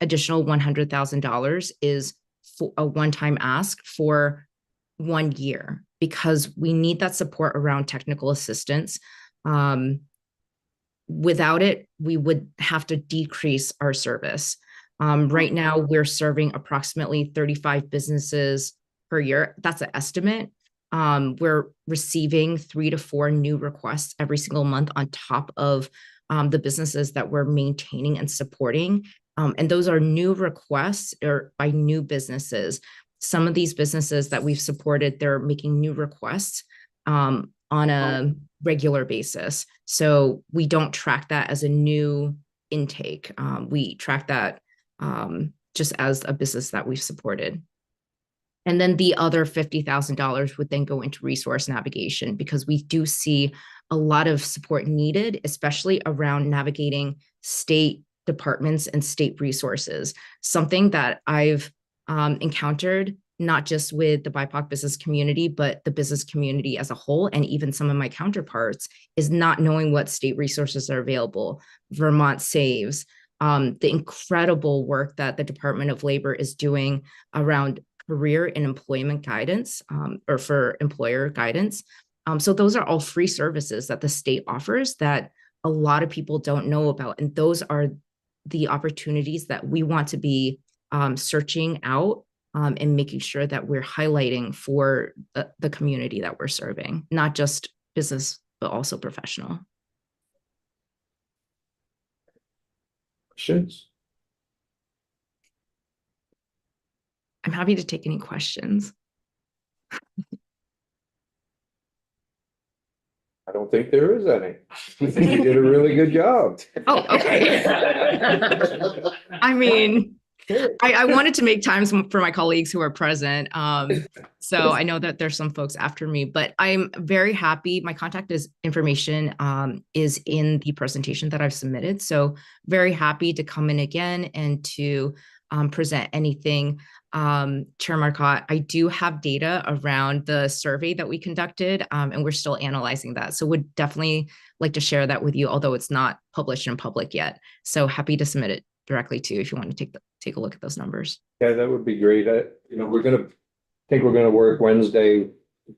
[SPEAKER 14] additional $100,000 is for a one-time ask for 1 year, because we need that support around technical assistance. Without it, we would have to decrease our service. Right now, we're serving approximately 35 businesses per year. That's an estimate. We're receiving 3 to 4 new requests every single month on top of the businesses that we're maintaining and supporting. And those are new requests or by new businesses. Some of these businesses that we've supported, they're making new requests on a regular basis. So we don't track that as a new intake. We track that just as a business that we've supported. And then the other $50,000 would then go into resource navigation, because we do see a lot of support needed, especially around navigating state departments and state resources. Something that I've encountered, not just with the BIPOC business community, but the business community as a whole, and even some of my counterparts, is not knowing what state resources are available. Vermont Saves, the incredible work that the Department of Labor is doing around career and employment guidance, or for employer guidance. So those are all free services that the state offers that a lot of people don't know about. And those are the opportunities that we want to be searching out and making sure that we're highlighting for the community that we're serving, not just business, but also professional.
[SPEAKER 1] Questions?
[SPEAKER 14] I'm happy to take any questions.
[SPEAKER 1] I don't think there is any. I think you did a really good job.
[SPEAKER 14] Oh, okay. I mean, I wanted to make time for my colleagues who are present. So I know that there's some folks after me, but I'm very happy. My contact information is in the presentation that I've submitted. So very happy to come in again and to present anything. Chair Marcotte, I do have data around the survey that we conducted, and we're still analyzing that. So would definitely like to share that with you, although it's not published in public yet. So happy to submit it directly to you if you want to take a look at those numbers.
[SPEAKER 1] Yeah, that would be great. We're gonna work Wednesday,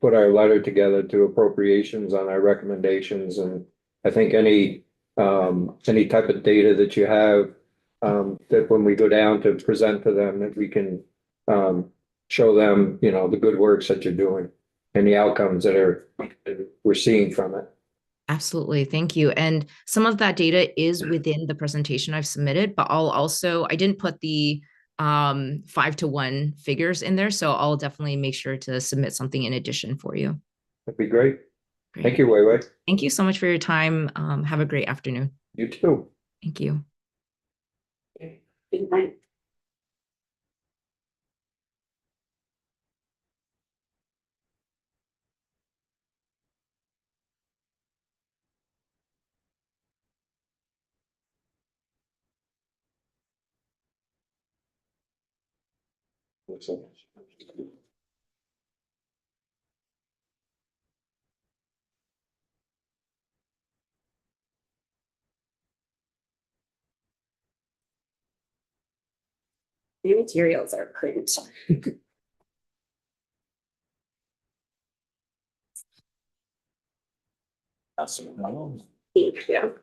[SPEAKER 1] put our letter together to appropriations on our recommendations, and I think any type of data that you have, that when we go down to present to them, that we can show them, the good works that you're doing and the outcomes that we're seeing from it.
[SPEAKER 14] Absolutely. Thank you. And some of that data is within the presentation I've submitted, but I didn't put the 5-to-1 figures in there. So I'll definitely make sure to submit something in addition for you.
[SPEAKER 1] That'd be great.
[SPEAKER 14] Great.
[SPEAKER 1] Thank you, Wei Wei.
[SPEAKER 14] Thank you so much for your time. Have a great afternoon.
[SPEAKER 1] You too.
[SPEAKER 14] Thank you.
[SPEAKER 5] Good night. The materials are print.
[SPEAKER 15] Thank you.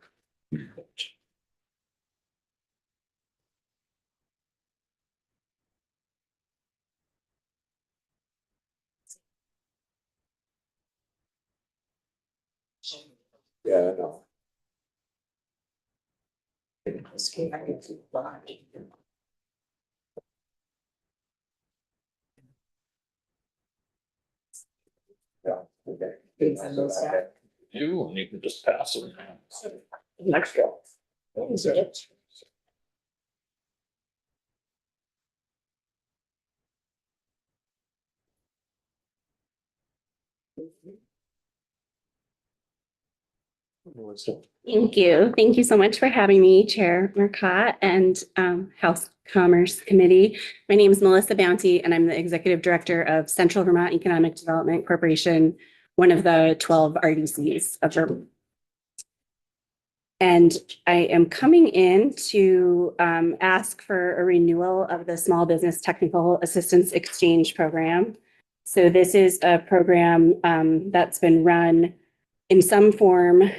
[SPEAKER 1] Yeah, I know. Yeah, okay.
[SPEAKER 13] You, and you can just pass it.
[SPEAKER 1] Next go. What was it?
[SPEAKER 15] Thank you. Thank you so much for having me, Chair Marcotte and House Commerce Committee. My name is Melissa Bounty, and I'm the Executive Director of Central Vermont Economic Development Corporation, one of the 12 RDCs of Vermont. And I am coming in to ask for a renewal of the Small Business Technical Assistance Exchange Program. So this is a program that's been run in some form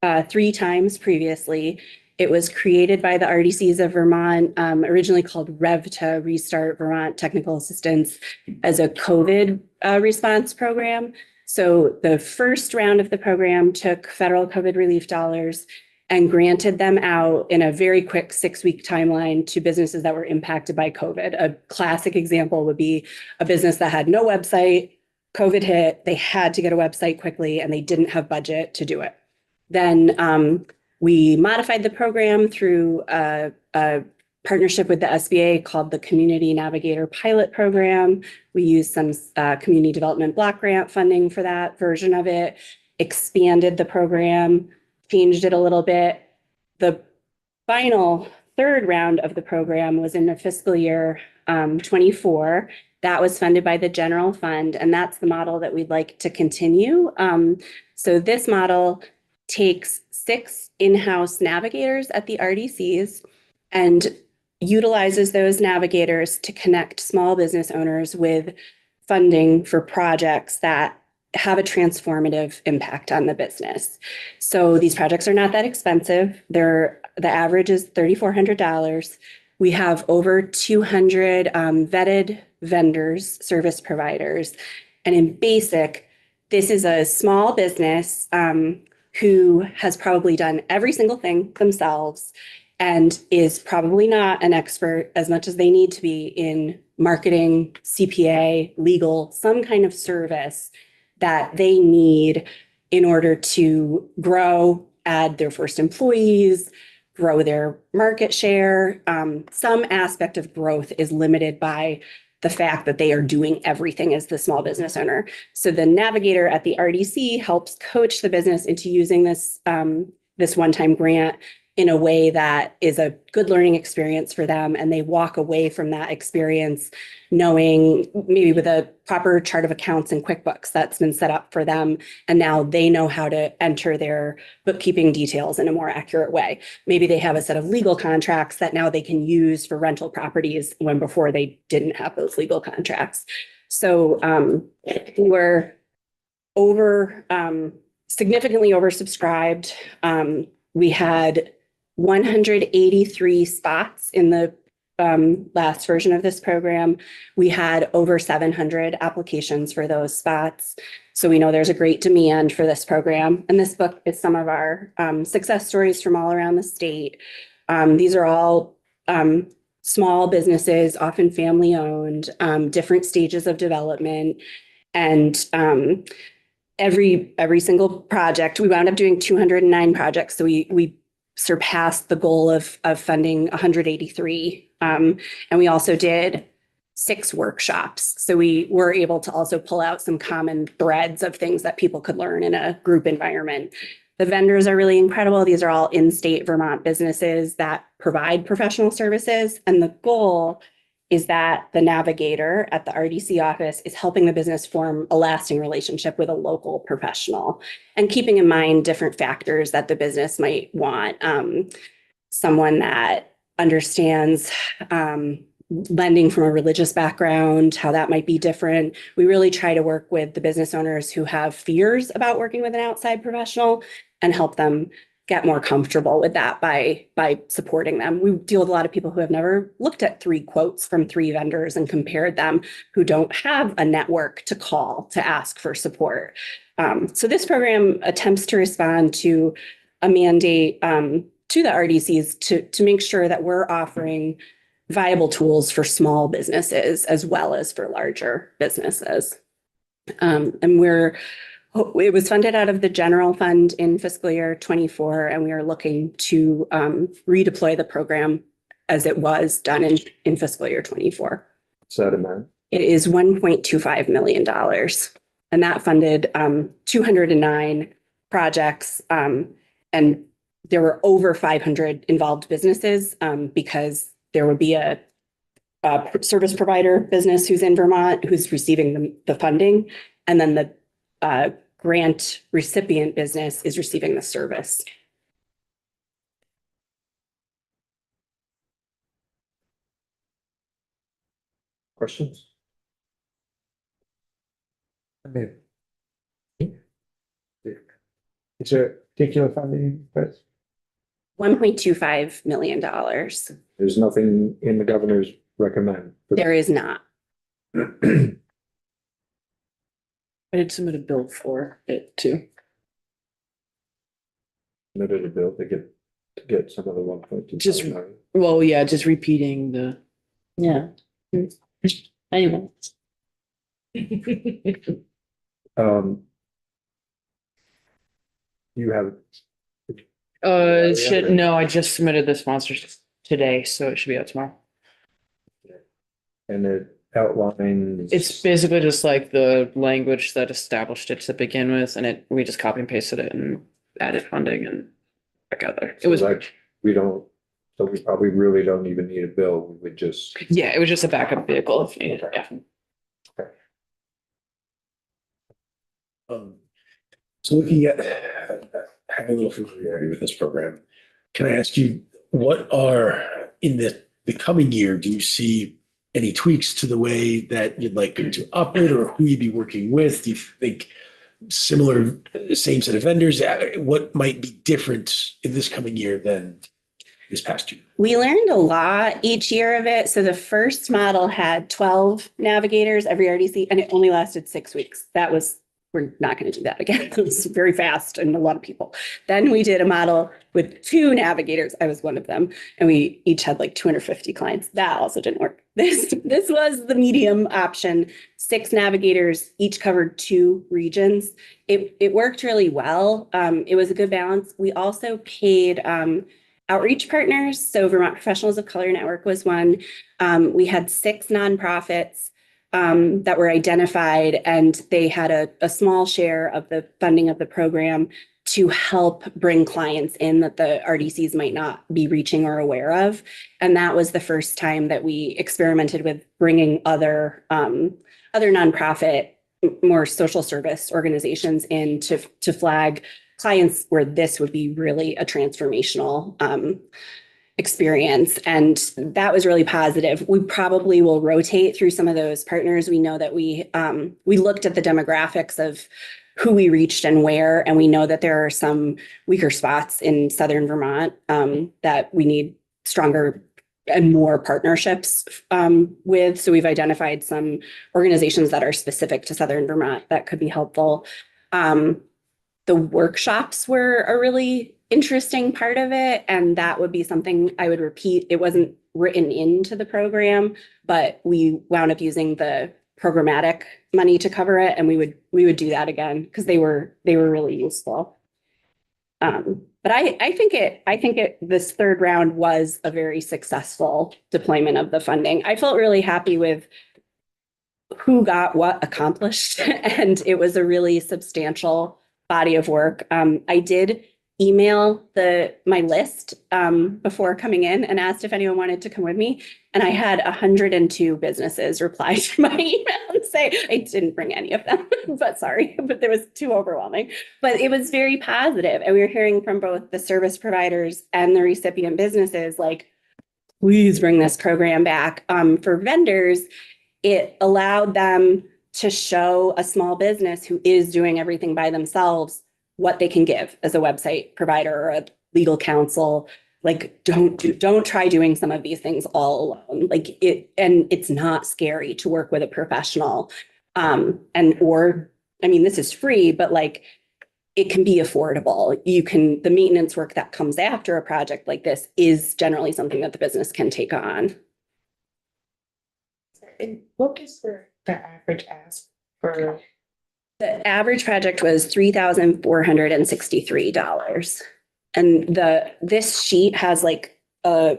[SPEAKER 15] 3 times previously. It was created by the RDCs of Vermont, originally called RevTo, Restart Vermont Technical Assistance, as a COVID response program. So the first round of the program took federal COVID relief dollars and granted them out in a very quick 6-week timeline to businesses that were impacted by COVID. A classic example would be a business that had no website, COVID hit, they had to get a website quickly, and they didn't have budget to do it. Then we modified the program through a partnership with the SBA called the Community Navigator Pilot Program. We used some community development block grant funding for that version of it, expanded the program, changed it a little bit. The final 3rd round of the program was in the fiscal year 24. That was funded by the general fund, and that's the model that we'd like to continue. So this model takes 6 in-house navigators at the RDCs and utilizes those navigators to connect small business owners with funding for projects that have a transformative impact on the business. So these projects are not that expensive. The average is $3,400. We have over 200 vetted vendors, service providers. And in basic, this is a small business who has probably done every single thing themselves and is probably not an expert as much as they need to be in marketing, CPA, legal, some kind of service that they need in order to grow, add their first employees, grow their market share. Some aspect of growth is limited by the fact that they are doing everything as the small business owner. So the navigator at the RDC helps coach the business into using this one-time grant in a way that is a good learning experience for them. And they walk away from that experience knowing, maybe with a proper chart of accounts and QuickBooks that's been set up for them. And now they know how to enter their bookkeeping details in a more accurate way. Maybe they have a set of legal contracts that now they can use for rental properties when before they didn't have those legal contracts. So we're significantly oversubscribed. We had 183 spots in the last version of this program. We had over 700 applications for those spots. So we know there's a great demand for this program. And this book is some of our success stories from all around the state. These are all small businesses, often family owned, different stages of development. And every single project, we wound up doing 209 projects. So we surpassed the goal of funding 183. And we also did 6 workshops. So we were able to also pull out some common threads of things that people could learn in a group environment. The vendors are really incredible. These are all in-state Vermont businesses that provide professional services. And the goal is that the navigator at the RDC office is helping the business form a lasting relationship with a local professional and keeping in mind different factors that the business might want. Someone that understands lending from a religious background, how that might be different. We really try to work with the business owners who have fears about working with an outside professional and help them get more comfortable with that by supporting them. We deal with a lot of people who have never looked at 3 quotes from 3 vendors and compared them, who don't have a network to call to ask for support. So this program attempts to respond to a mandate to the RDCs to make sure that we're offering viable tools for small businesses as well as for larger businesses. And it was funded out of the general fund in fiscal year 24, and we are looking to redeploy the program as it was done in fiscal year 24.
[SPEAKER 1] Set amount.
[SPEAKER 15] It is $1.25 million. And that funded 209 projects. And there were over 500 involved businesses because there would be a service provider business who's in Vermont who's receiving the funding. And then the grant recipient business is receiving the service.
[SPEAKER 1] Questions?
[SPEAKER 12] I mean, is there a particular funding, but
[SPEAKER 15] $1.25 million.
[SPEAKER 1] There's nothing in the governor's recommend.
[SPEAKER 15] There is not.
[SPEAKER 5] I did submit a bill for it too.
[SPEAKER 1] Submitted a bill to get some of the 1.2.
[SPEAKER 5] Just, well, yeah, just repeating the. Yeah. Anyway.
[SPEAKER 1] You have.
[SPEAKER 5] No, I just submitted the sponsors today, so it should be out tomorrow.
[SPEAKER 1] And it outlines.
[SPEAKER 5] It's basically just like the language that established it to begin with, and we just copy and pasted it and added funding and back out there. It was
[SPEAKER 1] like, we probably really don't even need a bill. We would just.
[SPEAKER 5] Yeah, it was just a backup vehicle if needed. Yeah.
[SPEAKER 11] So looking at having a little familiarity with this program, can I ask you, what are in the coming year, do you see any tweaks to the way that you'd like to operate or who you'd be working with? Do you think similar, same set of vendors? What might be different in this coming year than this past year?
[SPEAKER 15] We learned a lot each year of it. So the first model had 12 navigators every RDC, and it only lasted 6 weeks. We're not going to do that again. It was very fast and a lot of people. Then we did a model with 2 navigators. I was one of them. And we each had like 250 clients. That also didn't work. This was the medium option. 6 navigators, each covered 2 regions. It worked really well. It was a good balance. We also paid outreach partners. So Vermont Professionals of Color Network was one. We had 6 nonprofits that were identified, and they had a small share of the funding of the program to help bring clients in that the RDCs might not be reaching or aware of. And that was the first time that we experimented with bringing other nonprofit, more social service organizations in to flag clients where this would be really a transformational experience. And that was really positive. We probably will rotate through some of those partners. We know that we looked at the demographics of who we reached and where, and we know that there are some weaker spots in Southern Vermont that we need stronger and more partnerships with. So we've identified some organizations that are specific to Southern Vermont that could be helpful. The workshops were a really interesting part of it, and that would be something I would repeat. It wasn't written into the program, but we wound up using the programmatic money to cover it, and we would do that again because they were really useful. But I think this third round was a very successful deployment of the funding. I felt really happy with who got what accomplished, and it was a really substantial body of work. I did email my list before coming in and asked if anyone wanted to come with me. And I had 102 businesses reply to my email and say, I didn't bring any of them, but sorry, but there was too overwhelming. But it was very positive. And we were hearing from both the service providers and the recipient businesses, like, please bring this program back. For vendors, it allowed them to show a small business who is doing everything by themselves what they can give as a website provider or a legal counsel. Like, don't try doing some of these things all alone. Like and it's not scary to work with a professional. This is free, but like, it can be affordable. The maintenance work that comes after a project like this is generally something that the business can take on.
[SPEAKER 6] And what was the average ask for?
[SPEAKER 15] The average project was $3,463. And this sheet has like a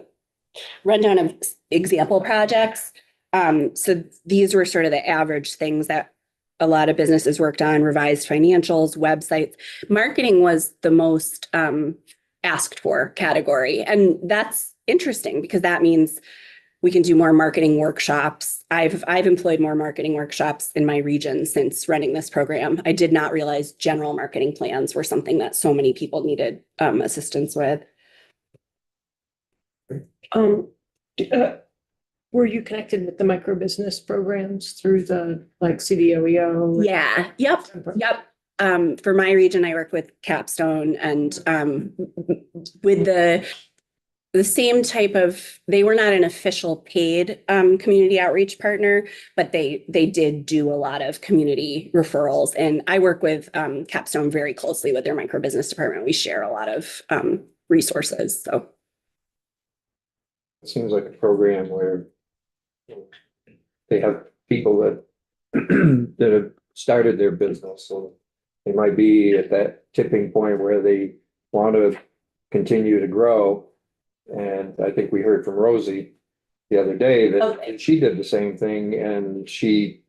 [SPEAKER 15] rundown of example projects. So these were sort of the average things that a lot of businesses worked on: revised financials, websites. Marketing was the most asked for category. And that's interesting because that means we can do more marketing workshops. I've employed more marketing workshops in my region since running this program. I did not realize general marketing plans were something that so many people needed assistance with.
[SPEAKER 5] Were you connected with the micro business programs through the like CDOEO?
[SPEAKER 15] Yeah, yep. For my region, I work with Capstone and with the same type of, they were not an official paid community outreach partner, but they did do a lot of community referrals. And I work with Capstone very closely with their micro business department. We share a lot of resources. So
[SPEAKER 1] It seems like a program where they have people that that have started their business, so they might be at that tipping point where they want to continue to grow. And I think we heard from Rosie the other day that she did the same thing, and she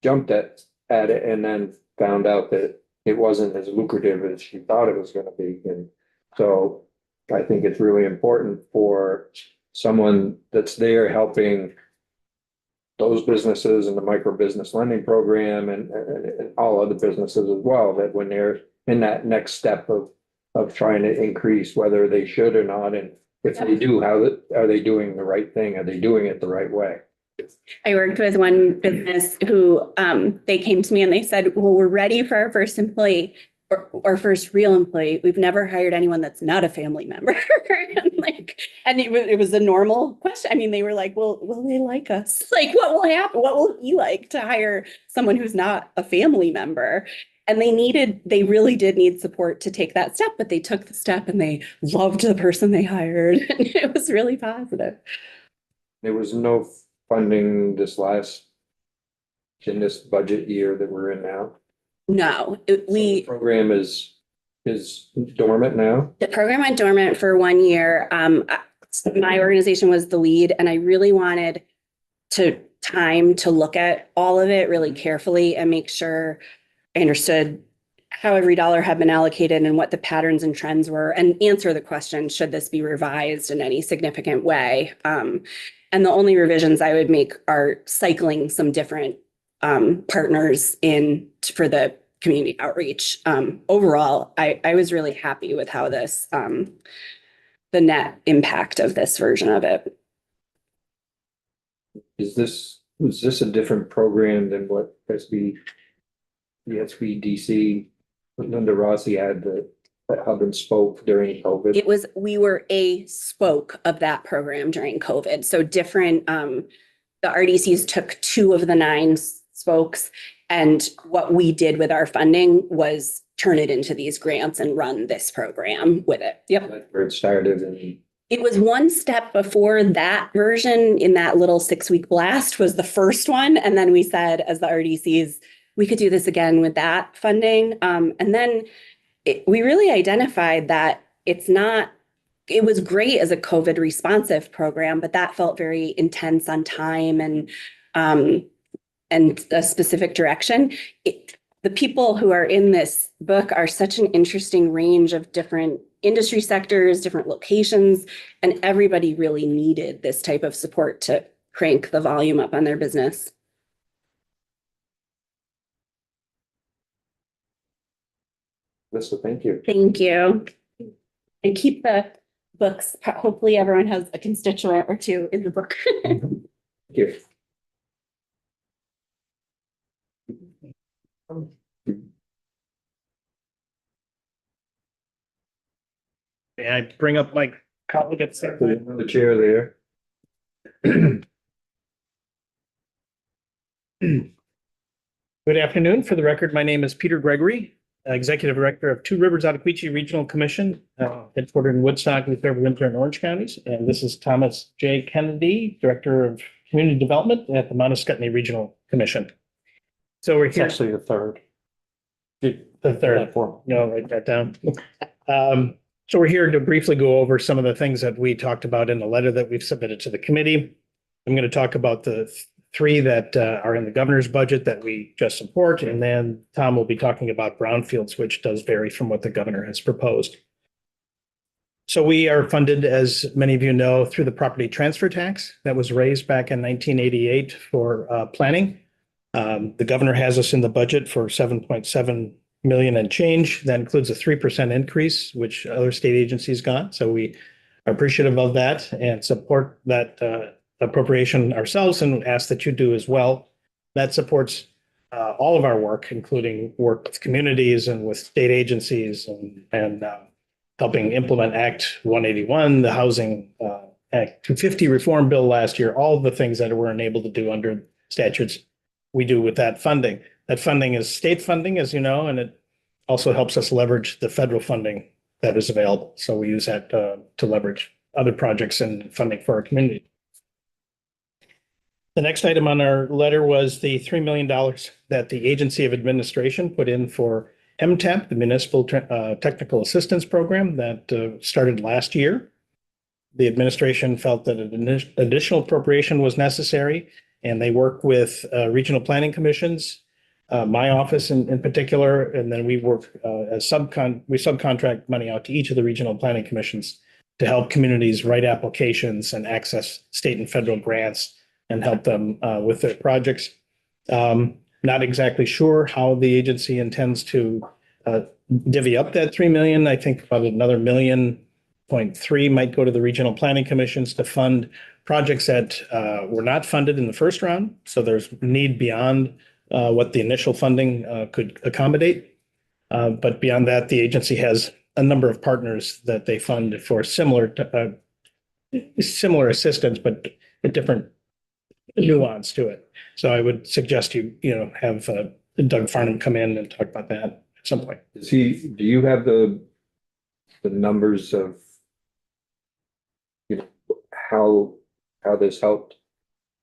[SPEAKER 1] jumped at it and then found out that it wasn't as lucrative as she thought it was going to be. And so I think it's really important for someone that's there helping those businesses and the micro business lending program and all other businesses as well, that when they're in that next step of trying to increase, whether they should or not, and if they do, how are they doing the right thing? Are they doing it the right way?
[SPEAKER 15] I worked with one business who they came to me and they said, well, we're ready for our first employee or our first real employee. We've never hired anyone that's not a family member. and it was a normal question. I mean, they were like, well, will they like us? Like, what will happen? What will it be like to hire someone who's not a family member? And they really did need support to take that step, but they took the step and they loved the person they hired. And it was really positive.
[SPEAKER 1] There was no funding in this budget year that we're in now.
[SPEAKER 15] No,
[SPEAKER 1] The program is dormant now.
[SPEAKER 15] The program went dormant for 1 year. My organization was the lead, and I really wanted time to look at all of it really carefully and make sure I understood how every dollar had been allocated and what the patterns and trends were, and answer the question, should this be revised in any significant way? And the only revisions I would make are cycling some different partners in for the community outreach. Overall, I was really happy with how this, the net impact of this version of it.
[SPEAKER 1] Was this a different program than what the SBDC, Linda Rossi had the hub and spoke during COVID?
[SPEAKER 15] We were a spoke of that program during COVID. So different, the RDCs took 2 of the 9 spokes, and what we did with our funding was turn it into these grants and run this program with it. Yep.
[SPEAKER 1] That's where it started. And
[SPEAKER 15] it was one step before that version. In that little 6-week blast was the first one. And then we said, as the RDCs, we could do this again with that funding. And then we really identified that it was great as a COVID responsive program, but that felt very intense on time and a specific direction. The people who are in this book are such an interesting range of different industry sectors, different locations, and everybody really needed this type of support to crank the volume up on their business.
[SPEAKER 1] Lisa, thank you.
[SPEAKER 15] Thank you. And keep the books. Hopefully everyone has a constituent or 2 in the book.
[SPEAKER 1] Thank you.
[SPEAKER 16] May I bring up my colleague at the same time?
[SPEAKER 1] The chair there.
[SPEAKER 16] Good afternoon. For the record, my name is Peter Gregory, Executive Director of Two Rivers Ottaquechee Regional Commission, headquartered in Woodstock, New Fairview, Windsor, and Orange counties. And this is Thomas J. Kennedy, Director of Community Development at the Mount Escutney Regional Commission. So we're
[SPEAKER 7] It's
[SPEAKER 16] here.
[SPEAKER 7] actually the third.
[SPEAKER 16] The third. No, write that down. So we're here to briefly go over some of the things that we talked about in the letter that we've submitted to the committee. I'm going to talk about the three that are in the governor's budget that we just support, and then Tom will be talking about brownfields, which does vary from what the governor has proposed. So we are funded, as many of you know, through the property transfer tax that was raised back in 1988 for planning. The governor has us in the budget for 7.7 million and change. That includes a 3% increase, which other state agencies got. So we are appreciative of that and support that appropriation ourselves and ask that you do as well. That supports all of our work, including work with communities and with state agencies and helping implement Act 181, the Housing Act 250 reform bill last year, all of the things that we're enabled to do under statutes we do with that funding. That funding is state funding, as you know, and it also helps us leverage the federal funding that is available. So we use that to leverage other projects and funding for our community. The next item on our letter was the $3 million that the Agency of Administration put in for MTAP, the Municipal Technical Assistance Program that started last year. The administration felt that an additional appropriation was necessary, and they work with regional planning commissions, my office in particular, and then we work as we subcontract money out to each of the regional planning commissions to help communities write applications and access state and federal grants and help them with their projects. Not exactly sure how the agency intends to divvy up that 3 million. I think about another 1.3 million might go to the regional planning commissions to fund projects that were not funded in the first round. So there's need beyond what the initial funding could accommodate. But beyond that, the agency has a number of partners that they fund for similar assistance, but a different nuance to it. So I would suggest you have Doug Farnham come in and talk about that at some point.
[SPEAKER 1] Do you have the numbers of how this helped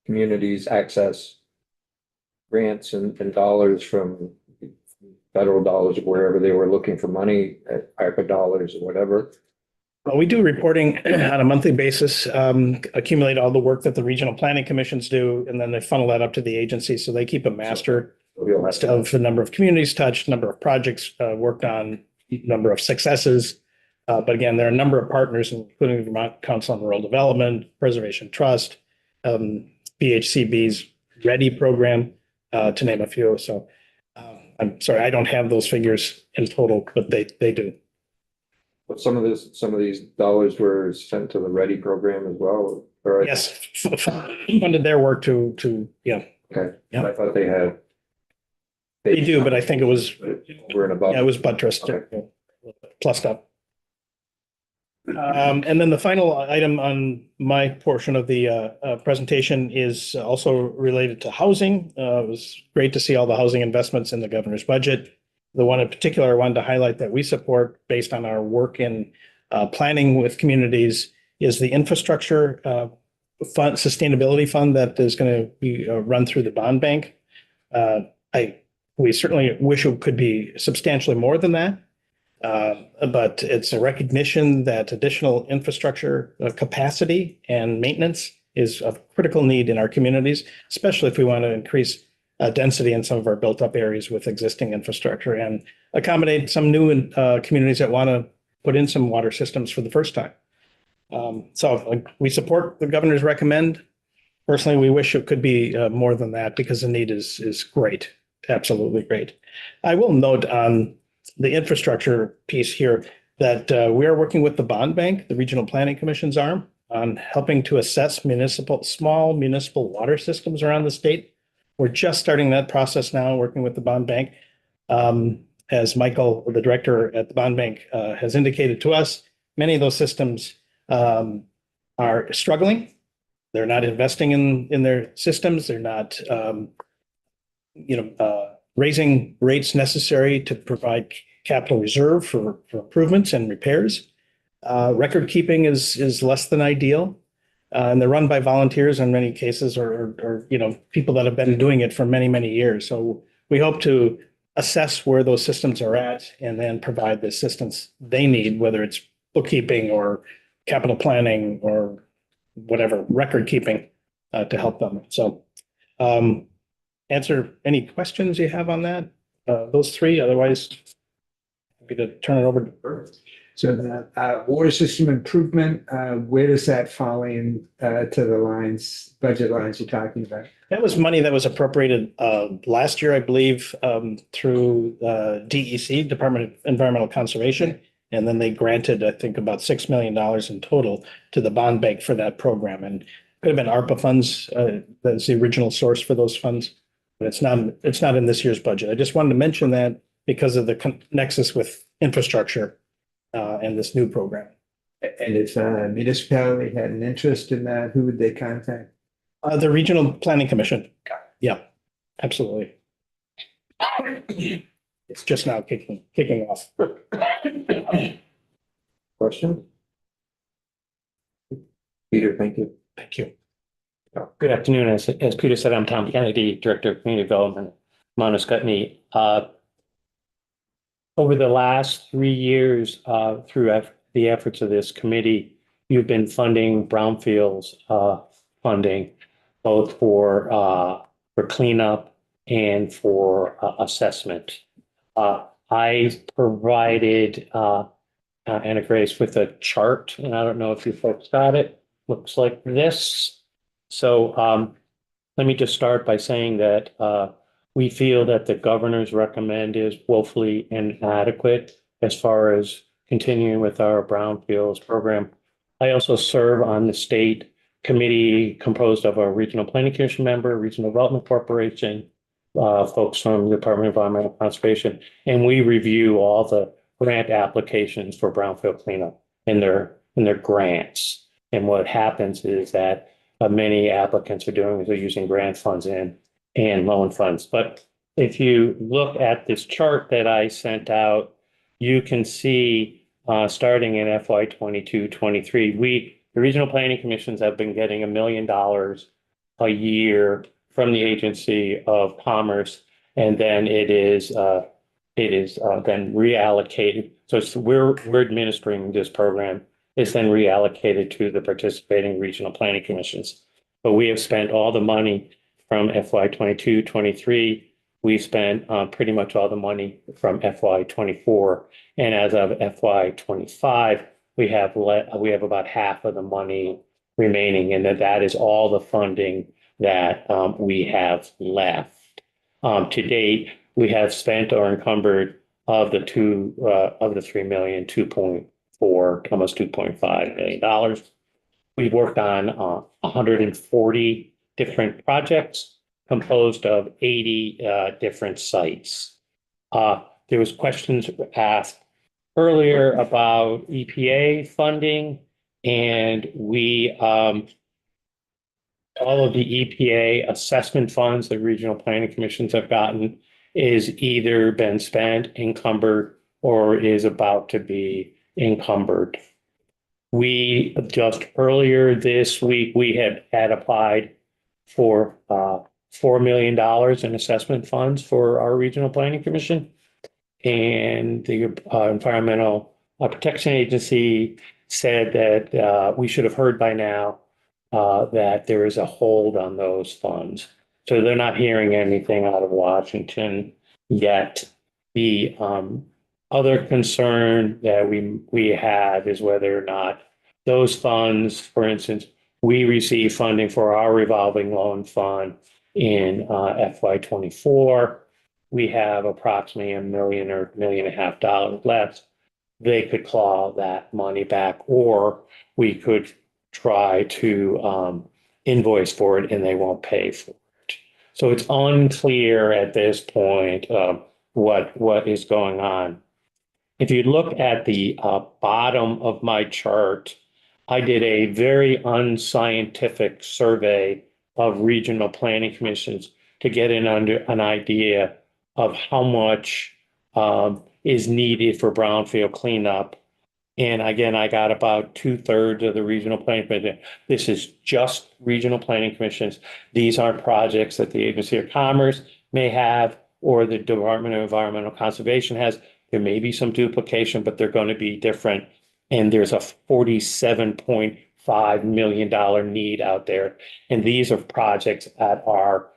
[SPEAKER 1] communities access grants and dollars from federal dollars or wherever they were looking for money, ARPA dollars or whatever?
[SPEAKER 16] Well, we do reporting on a monthly basis, accumulate all the work that the regional planning commissions do, and then they funnel that up to the agency. So they keep a master list of the number of communities touched, number of projects worked on, number of successes. But again, there are a number of partners, including the Vermont Council on Rural Development, Preservation Trust, BHCB's READY program, to name a few. So I'm sorry, I don't have those figures in total, but they do.
[SPEAKER 1] But some of these dollars were sent to the READY program as well. Or
[SPEAKER 16] Yes, funded their work to yeah.
[SPEAKER 1] Okay.
[SPEAKER 16] Yeah.
[SPEAKER 1] I thought they had.
[SPEAKER 16] They do, but I think it was
[SPEAKER 1] We're in above.
[SPEAKER 16] yeah, it was buttressed,
[SPEAKER 1] Okay.
[SPEAKER 16] plussed up. And then the final item on my portion of the presentation is also related to housing. It was great to see all the housing investments in the governor's budget. The one in particular I wanted to highlight that we support based on our work in planning with communities is the infrastructure fund, sustainability fund that is going to be run through the bond bank. We certainly wish it could be substantially more than that. But it's a recognition that additional infrastructure capacity and maintenance is of critical need in our communities, especially if we want to increase density in some of our built up areas with existing infrastructure and accommodate some new communities that want to put in some water systems for the first time. So we support the governor's recommend. Personally, we wish it could be more than that because the need is great, absolutely great. I will note on the infrastructure piece here that we are working with the bond bank, the regional planning commission's arm, on helping to assess small municipal water systems around the state. We're just starting that process now, working with the bond bank. As Michael, the director at the bond bank, has indicated to us, many of those systems are struggling. They're not investing in their systems. They're not, raising rates necessary to provide capital reserve for improvements and repairs. Record keeping is less than ideal. And they're run by volunteers in many cases or people that have been doing it for many, many years. So we hope to assess where those systems are at and then provide the assistance they need, whether it's bookkeeping or capital planning or whatever, record keeping to help them. So answer any questions you have on that, those three. Otherwise, happy to turn it over to Bert.
[SPEAKER 12] So the water system improvement, where does that fall in to the lines, budget lines you're talking about?
[SPEAKER 16] That was money that was appropriated last year, I believe, through DEC, Department of Environmental Conservation. And then they granted, I think, about $6 million in total to the bond bank for that program. And it could have been ARPA funds. That's the original source for those funds. But it's not in this year's budget. I just wanted to mention that because of the nexus with infrastructure and this new program.
[SPEAKER 12] And if a municipality had an interest in that, who would they contact?
[SPEAKER 16] The Regional Planning Commission. Yeah, absolutely. It's just now kicking off.
[SPEAKER 1] Question? Peter, thank you.
[SPEAKER 16] Thank you.
[SPEAKER 17] Good afternoon. As Peter said, I'm Tom Kennedy, Director of Community Development, Mount Escutney. Over the last 3 years, through the efforts of this committee, you've been funding brownfields funding, both for cleanup and for assessment. I provided Anna Grace with a chart, and I don't know if you folks got it. Looks like this. So let me just start by saying that we feel that the governor's recommend is woefully inadequate as far as continuing with our brownfields program. I also serve on the state committee composed of a regional planning commission member, regional development corporation, folks from the Department of Environmental Conservation, and we review all the grant applications for brownfield cleanup in their grants. And what happens is that many applicants are doing is they're using grant funds and loan funds. But if you look at this chart that I sent out, you can see starting in FY 22-23, the regional planning commissions have been getting $1 million a year from the Agency of Commerce, and then it is then reallocated. So we're administering this program. It's then reallocated to the participating regional planning commissions. But we have spent all the money from FY 22-23. We spent pretty much all the money from FY 24, and as of FY 25, we have about half of the money remaining, and that is all the funding that we have left. To date, we have spent or encumbered of the 3 million, 2.4, almost $2.5 million. We've worked on 140 different projects composed of 80 different sites. There was questions asked earlier about EPA funding, and we all of the EPA assessment funds that regional planning commissions have gotten is either been spent, encumbered, or is about to be encumbered. We just earlier this week, we had applied for $4 million in assessment funds for our regional planning commission. And the Environmental Protection Agency said that we should have heard by now that there is a hold on those funds. So they're not hearing anything out of Washington yet. The other concern that we have is whether or not those funds, for instance, we receive funding for our revolving loan fund in FY 24. We have approximately $1 million or $1.5 million left. They could claw that money back, or we could try to invoice for it and they won't pay for it. So it's unclear at this point what is going on. if you look at the bottom of my chart, I did a very unscientific survey of regional planning commissions to get an idea of how much is needed for brownfield cleanup. And again, I got about 2/3 of the regional planning commission. This is just regional planning commissions. These aren't projects that the Agency of Commerce may have or the Department of Environmental Conservation has. There may be some duplication, but they're going to be different. And there's a $47.5 million need out there. And these are projects that are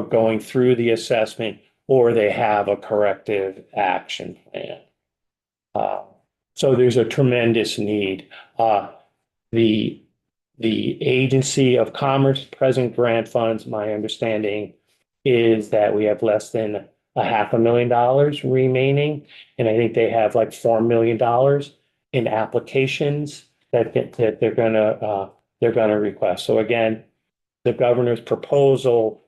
[SPEAKER 17] going through the assessment or they have a corrective action plan. So there's a tremendous need. The Agency of Commerce present grant funds, my understanding is that we have less than $500,000 remaining. And I think they have like $4 million in applications that they're gonna request. So again, the governor's proposal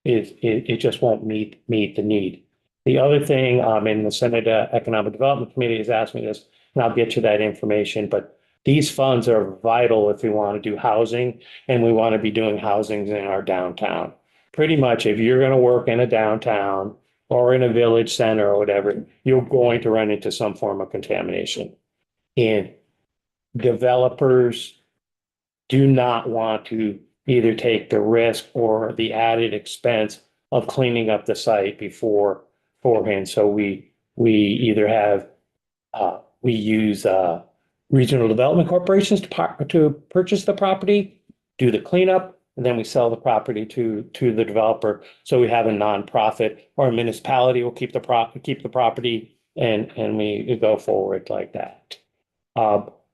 [SPEAKER 17] it just won't meet the need. The other thing, in the Senate Economic Development Committee has asked me this, and I'll get you that information, but these funds are vital if we want to do housing and we want to be doing housings in our downtown. Pretty much if you're going to work in a downtown or in a village center or whatever, you're going to run into some form of contamination. And developers do not want to either take the risk or the added expense of cleaning up the site beforehand. So we either have we use regional development corporations to purchase the property, do the cleanup, and then we sell the property to the developer. So we have a nonprofit or a municipality will keep the property and we go forward like that.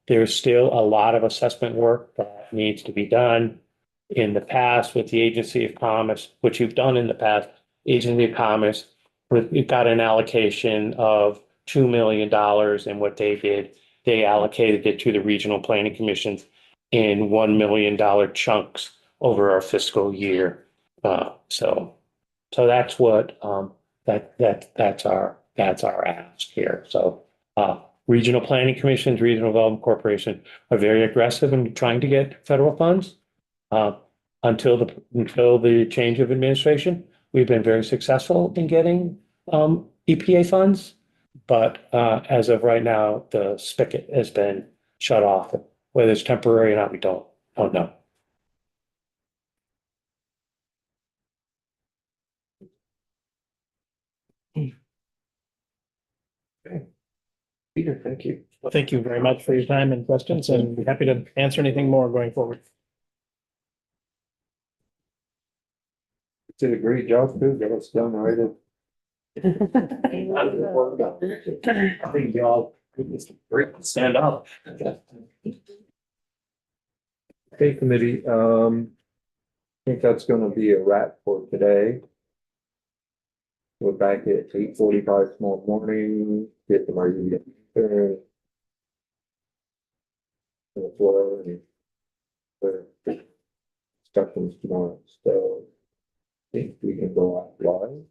[SPEAKER 17] There's still a lot of assessment work that needs to be done. In the past with the Agency of Commerce, which you've done in the past, Agency of Commerce, we've got an allocation of $2 million, and what they did, they allocated it to the regional planning commissions in $1 million chunks over our fiscal year. So that's what that's our ask here. So regional planning commissions, regional development corporation are very aggressive in trying to get federal funds. Until the change of administration, we've been very successful in getting EPA funds, but as of right now, the spigot has been shut off. Whether it's temporary or not, we don't know.
[SPEAKER 1] Okay. Peter, thank you.
[SPEAKER 16] Well, thank you very much for your time and questions, and be happy to answer anything more going forward.
[SPEAKER 1] Did a great job too, got us done already.
[SPEAKER 17] I think y'all great stand up.
[SPEAKER 1] Okay, committee, I think that's gonna be a wrap for today. We're back at 8:45 tomorrow morning, get the market there. On the floor and discussions tomorrow, so I think we can go out live.